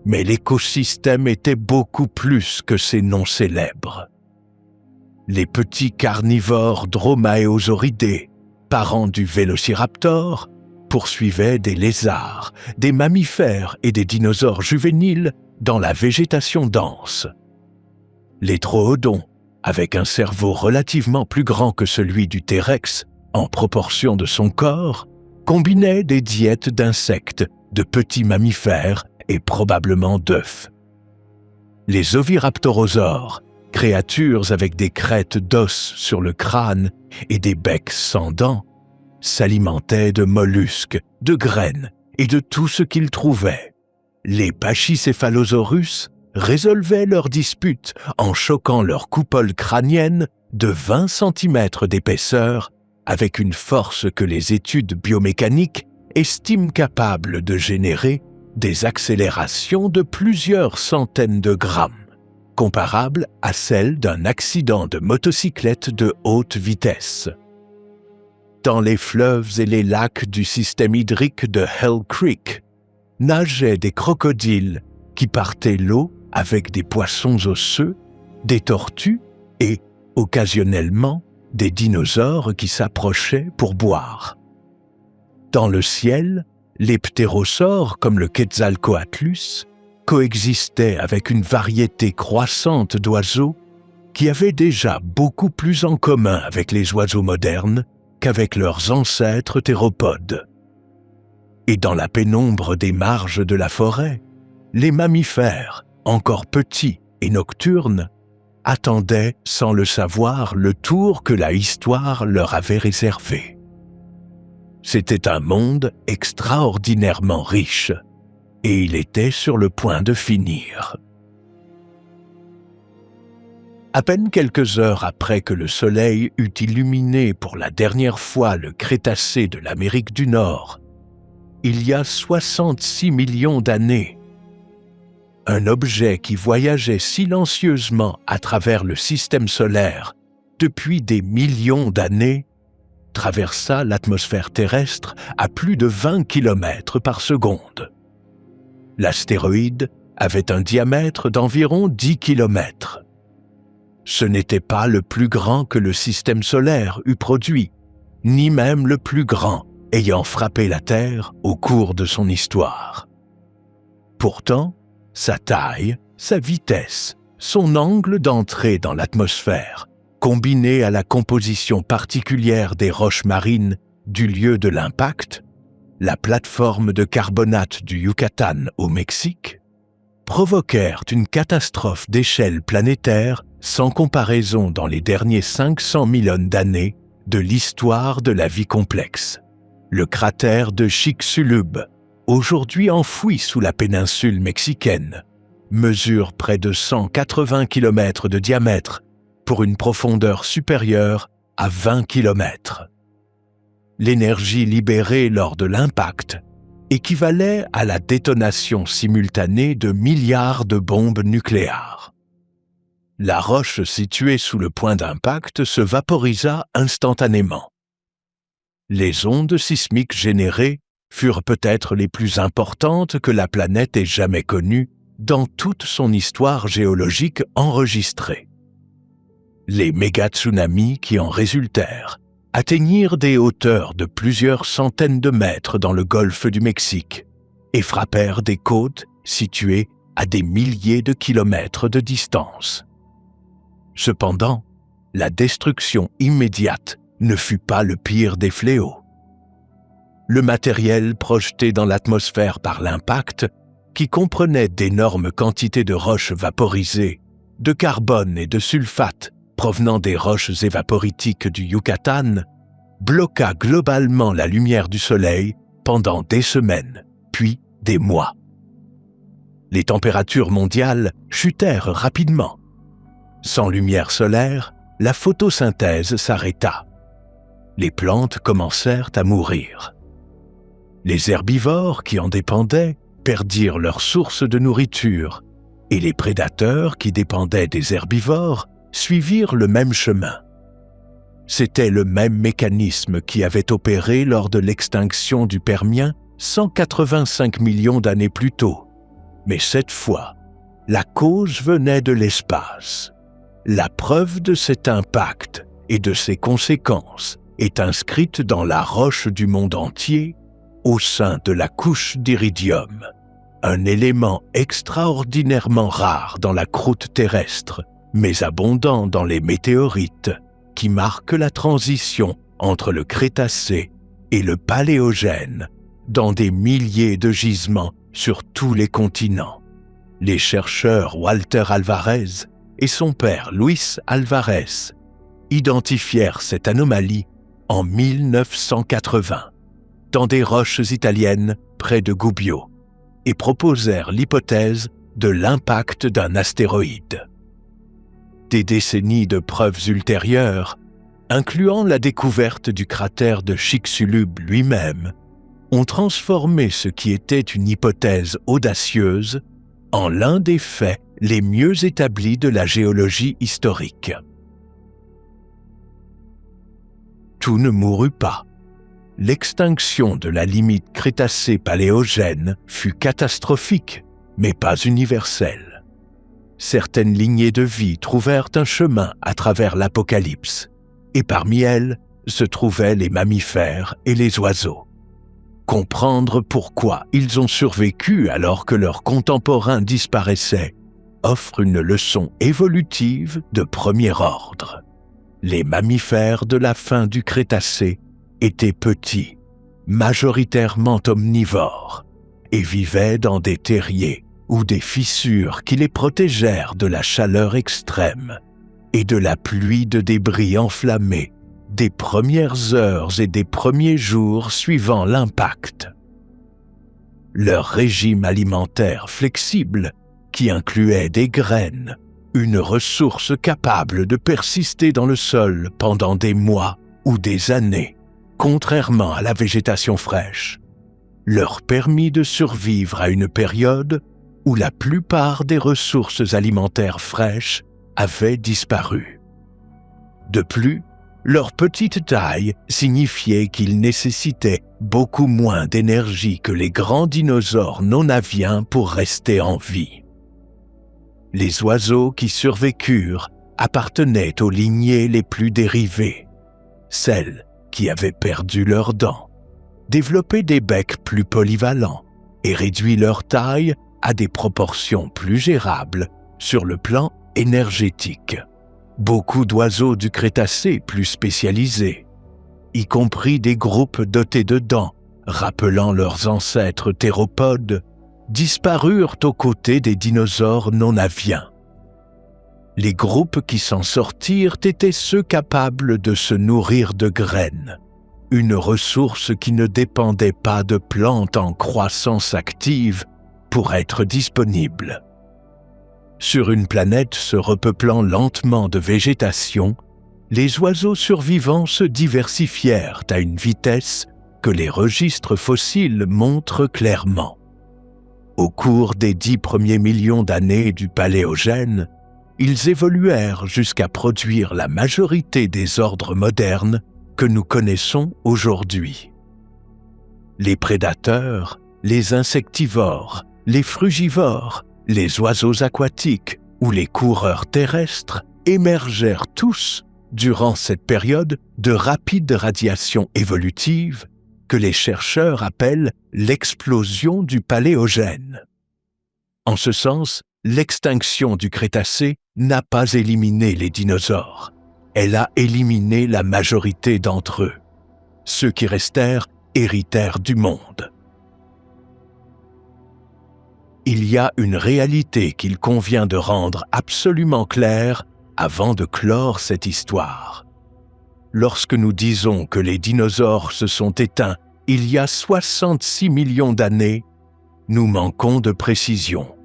Speaker 1: Mais l'écosystème était beaucoup plus que ces noms célèbres. Les petits carnivores dromaeosauridés, parents du vélociraptor, poursuivaient des lézards, des mammifères et des dinosaures juvéniles dans la végétation dense. Les troodons, avec un cerveau relativement plus grand que celui du T-Rex en proportion de son corps, combinaient des diètes d'insectes, de petits mammifères et probablement d'œufs. Les oviraptorosaures, créatures avec des crêtes d'os sur le crâne et des becs sans dents, s'alimentaient de mollusques, de graines et de tout ce qu'ils trouvaient. Les Pachycéphalosaurus résolvaient leurs disputes en choquant leur coupole crânienne de 20 cm d'épaisseur avec une force que les études biomécaniques estiment capable de générer des accélérations de plusieurs centaines de grammes, comparables à celles d'un accident de motocyclette de haute vitesse. Dans les fleuves et les lacs du système hydrique de Hell Creek, nageaient des crocodiles qui partaient l'eau avec des poissons osseux, des tortues et, occasionnellement, des dinosaures qui s'approchaient pour boire. Dans le ciel, les ptérosaures comme le Quetzalcoatlus coexistaient avec une variété croissante d'oiseaux qui avaient déjà beaucoup plus en commun avec les oiseaux modernes qu'avec leurs ancêtres théropodes. Et dans la pénombre des marges de la forêt, les mammifères, encore petits et nocturnes, attendaient sans le savoir le tour que la histoire leur avait réservé. C'était un monde extraordinairement riche, et il était sur le point de finir. À peine quelques heures après que le Soleil eut illuminé pour la dernière fois le Crétacé de l'Amérique du Nord, il y a 66 millions d'années, un objet qui voyageait silencieusement à travers le système solaire depuis des millions d'années traversa l'atmosphère terrestre à plus de 20 km par seconde. L'astéroïde avait un diamètre d'environ 10 km. Ce n'était pas le plus grand que le système solaire eût produit, ni même le plus grand ayant frappé la Terre au cours de son histoire. Pourtant, sa taille, sa vitesse, son angle d'entrée dans l'atmosphère, combiné à la composition particulière des roches marines du lieu de l'impact, la plateforme de carbonate du Yucatan au Mexique, provoquèrent une catastrophe d'échelle planétaire sans comparaison dans les derniers 500 millions d'années de l'histoire de la vie complexe. Le cratère de Chicxulub, aujourd'hui enfoui sous la péninsule mexicaine, mesure près de 180 km de diamètre pour une profondeur supérieure à 20 km. L'énergie libérée lors de l'impact équivalait à la détonation simultanée de milliards de bombes nucléaires. La roche située sous le point d'impact se vaporisa instantanément. Les ondes sismiques générées furent peut-être les plus importantes que la planète ait jamais connues dans toute son histoire géologique enregistrée. Les méga-tsunamis qui en résultèrent atteignirent des hauteurs de plusieurs centaines de mètres dans le golfe du Mexique et frappèrent des côtes situées à des milliers de kilomètres de distance. Cependant, la destruction immédiate ne fut pas le pire des fléaux. Le matériel projeté dans l'atmosphère par l'impact, qui comprenait d'énormes quantités de roches vaporisées, de carbone et de sulfate provenant des roches évaporitiques du Yucatan, bloqua globalement la lumière du Soleil pendant des semaines, puis des mois. Les températures mondiales chutèrent rapidement. Sans lumière solaire, la photosynthèse s'arrêta. Les plantes commencèrent à mourir. Les herbivores qui en dépendaient perdirent leur source de nourriture, et les prédateurs qui dépendaient des herbivores suivirent le même chemin. C'était le même mécanisme qui avait opéré lors de l'extinction du Permien 185 millions d'années plus tôt. Mais cette fois, la cause venait de l'espace. La preuve de cet impact et de ses conséquences est inscrite dans la roche du monde entier, au sein de la couche d'iridium, un élément extraordinairement rare dans la croûte terrestre, mais abondant dans les météorites, qui marque la transition entre le Crétacé et le Paléogène, dans des milliers de gisements sur tous les continents. Les chercheurs Walter Alvarez et son père Luis Alvarez identifièrent cette anomalie en 1980 dans des roches italiennes près de Gubbio et proposèrent l'hypothèse de l'impact d'un astéroïde. Des décennies de preuves ultérieures, incluant la découverte du cratère de Chicxulub lui-même, ont transformé ce qui était une hypothèse audacieuse en l'un des faits les mieux établis de la géologie historique. Tout ne mourut pas. L'extinction de la limite Crétacé-Paléogène fut catastrophique, mais pas universelle. Certaines lignées de vie trouvèrent un chemin à travers l'apocalypse, et parmi elles se trouvaient les mammifères et les oiseaux. Comprendre pourquoi ils ont survécu alors que leurs contemporains disparaissaient offre une leçon évolutive de premier ordre. Les mammifères de la fin du Crétacé étaient petits, majoritairement omnivores, et vivaient dans des terriers ou des fissures qui les protégèrent de la chaleur extrême et de la pluie de débris enflammés des premières heures et des premiers jours suivant l'impact. Leur régime alimentaire flexible, qui incluait des graines, une ressource capable de persister dans le sol pendant des mois ou des années, contrairement à la végétation fraîche, leur permit de survivre à une période où la plupart des ressources alimentaires fraîches avaient disparu. De plus, leur petite taille signifiait qu'ils nécessitaient beaucoup moins d'énergie que les grands dinosaures non-aviens pour rester en vie. Les oiseaux qui survécurent appartenaient aux lignées les plus dérivées, celles qui avaient perdu leurs dents, développé des becs plus polyvalents et réduit leur taille à des proportions plus gérables sur le plan énergétique. Beaucoup d'oiseaux du Crétacé plus spécialisés, y compris des groupes dotés de dents, rappelant leurs ancêtres théropodes, disparurent aux côtés des dinosaures non-aviens. Les groupes qui s'en sortirent étaient ceux capables de se nourrir de graines, une ressource qui ne dépendait pas de plantes en croissance active pour être disponible. Sur une planète se repeuplant lentement de végétation, les oiseaux survivants se diversifièrent à une vitesse que les registres fossiles montrent clairement. Au cours des 10 premiers millions d'années du Paléogène, ils évoluèrent jusqu'à produire la majorité des ordres modernes que nous connaissons aujourd'hui. Les prédateurs, les insectivores, les frugivores, les oiseaux aquatiques ou les coureurs terrestres émergèrent tous durant cette période de rapide radiation évolutive que les chercheurs appellent l'explosion du Paléogène. En ce sens, l'extinction du Crétacé n'a pas éliminé les dinosaures. Elle a éliminé la majorité d'entre eux. Ceux qui restèrent héritèrent du monde. Il y a une réalité qu'il convient de rendre absolument claire avant de clore cette histoire. Lorsque nous disons que les dinosaures se sont éteints il y a 66 millions d'années, nous manquons de précision.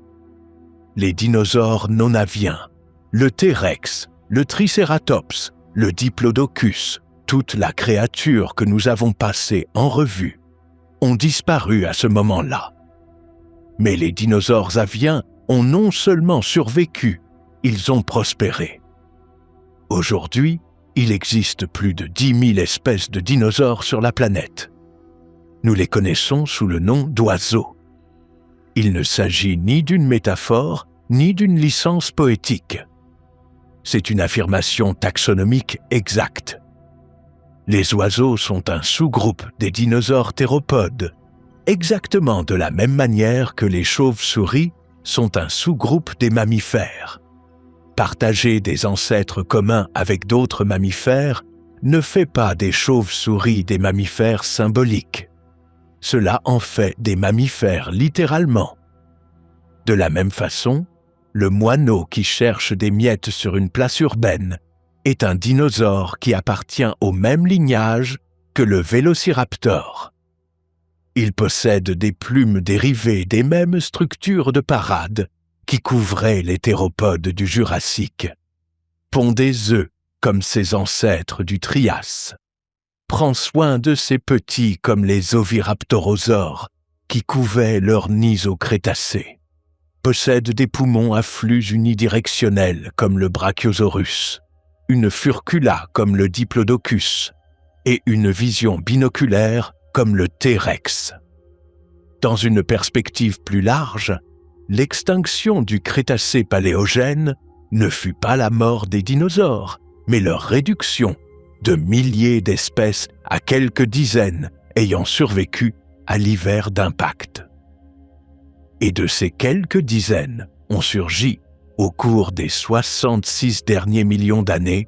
Speaker 1: Les dinosaures non-aviens, le T-Rex, le Tricératops, le Diplodocus, toute la créature que nous avons passée en revue, ont disparu à ce moment-là. Mais les dinosaures aviens ont non seulement survécu, ils ont prospéré. Aujourd'hui, il existe plus de 10 000 espèces de dinosaures sur la planète. Nous les connaissons sous le nom d'oiseaux. Il ne s'agit ni d'une métaphore, ni d'une licence poétique. C'est une affirmation taxonomique exacte. Les oiseaux sont un sous-groupe des dinosaures théropodes, exactement de la même manière que les chauves-souris sont un sous-groupe des mammifères. Partager des ancêtres communs avec d'autres mammifères ne fait pas des chauves-souris des mammifères symboliques. Cela en fait des mammifères littéralement. De la même façon, le moineau qui cherche des miettes sur une place urbaine est un dinosaure qui appartient au même lignage que le vélociraptor. Il possède des plumes dérivées des mêmes structures de parade qui couvraient les théropodes du Jurassique, pond des œufs comme ses ancêtres du Trias, prend soin de ses petits comme les oviraptorosaures qui couvaient leurs nids au Crétacé, possède des poumons à flux unidirectionnels comme le Brachiosaurus, une furcula comme le Diplodocus et une vision binoculaire comme le T-Rex. Dans une perspective plus large, l'extinction du Crétacé-Paléogène ne fut pas la mort des dinosaures, mais leur réduction de milliers d'espèces à quelques dizaines ayant survécu à l'hiver d'impact. Et de ces quelques dizaines ont surgi, au cours des 66 derniers millions d'années,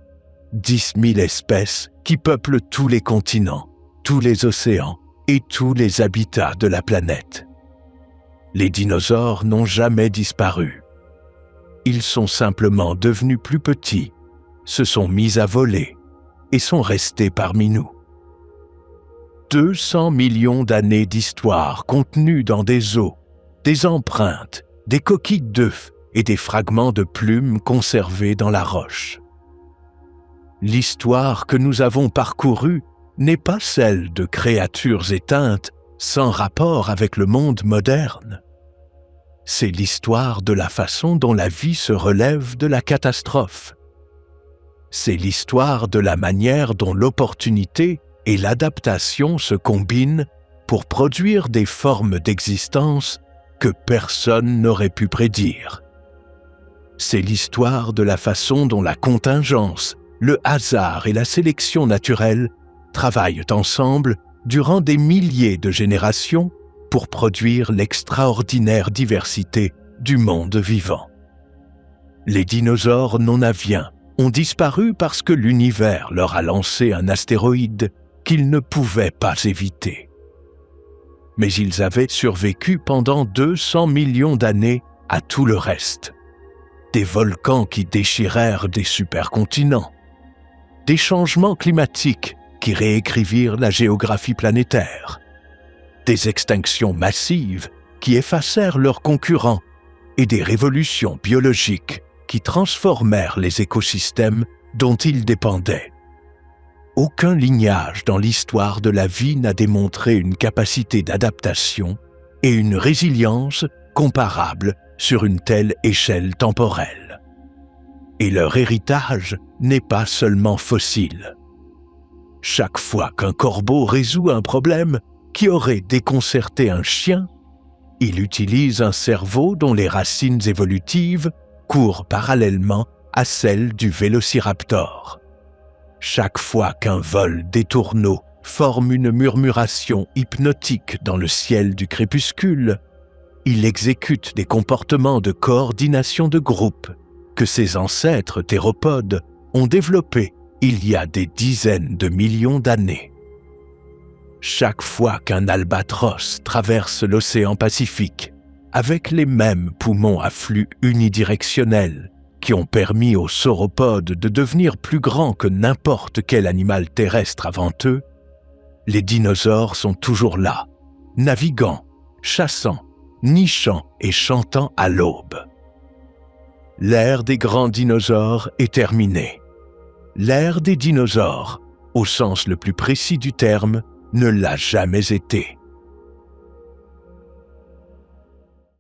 Speaker 1: 10 000 espèces qui peuplent tous les continents, tous les océans et tous les habitats de la planète. Les dinosaures n'ont jamais disparu. Ils sont simplement devenus plus petits, se sont mis à voler et sont restés parmi nous. 200 millions d'années d'histoire contenues dans des os, des empreintes, des coquilles d'œufs et des fragments de plumes conservés dans la roche. L'histoire que nous avons parcourue n'est pas celle de créatures éteintes sans rapport avec le monde moderne. C'est l'histoire de la façon dont la vie se relève de la catastrophe. C'est l'histoire de la manière dont l'opportunité et l'adaptation se combinent pour produire des formes d'existence que personne n'aurait pu prédire. C'est l'histoire de la façon dont la contingence, le hasard et la sélection naturelle travaillent ensemble durant des milliers de générations pour produire l'extraordinaire diversité du monde vivant. Les dinosaures non-aviens ont disparu parce que l'univers leur a lancé un astéroïde qu'ils ne pouvaient pas éviter. Mais ils avaient survécu pendant 200 millions d'années à tout le reste. Des volcans qui déchirèrent des supercontinents, des changements climatiques qui réécrivirent la géographie planétaire, des extinctions massives qui effacèrent leurs concurrents et des révolutions biologiques qui transformèrent les écosystèmes dont ils dépendaient. Aucun lignage dans l'histoire de la vie n'a démontré une capacité d'adaptation et une résilience comparables sur une telle échelle temporelle. Et leur héritage n'est pas seulement fossile. Chaque fois qu'un corbeau résout un problème qui aurait déconcerté un chien, il utilise un cerveau dont les racines évolutives courent parallèlement à celles du vélociraptor. Chaque fois qu'un vol des tourneaux forme une murmuration hypnotique dans le ciel du crépuscule. Il exécute des comportements de coordination de groupe que ses ancêtres théropodes ont développés il y a des dizaines de millions d'années. Chaque fois qu'un albatros traverse l'océan Pacifique, avec les mêmes poumons à flux unidirectionnel qui ont permis aux sauropodes de devenir plus grands que n'importe quel animal terrestre avant eux, les dinosaures sont toujours là, naviguant, chassant, nichant et chantant à l'aube. L'ère des grands dinosaures est terminée. L'ère des dinosaures, au sens le plus précis du terme, ne l'a jamais été.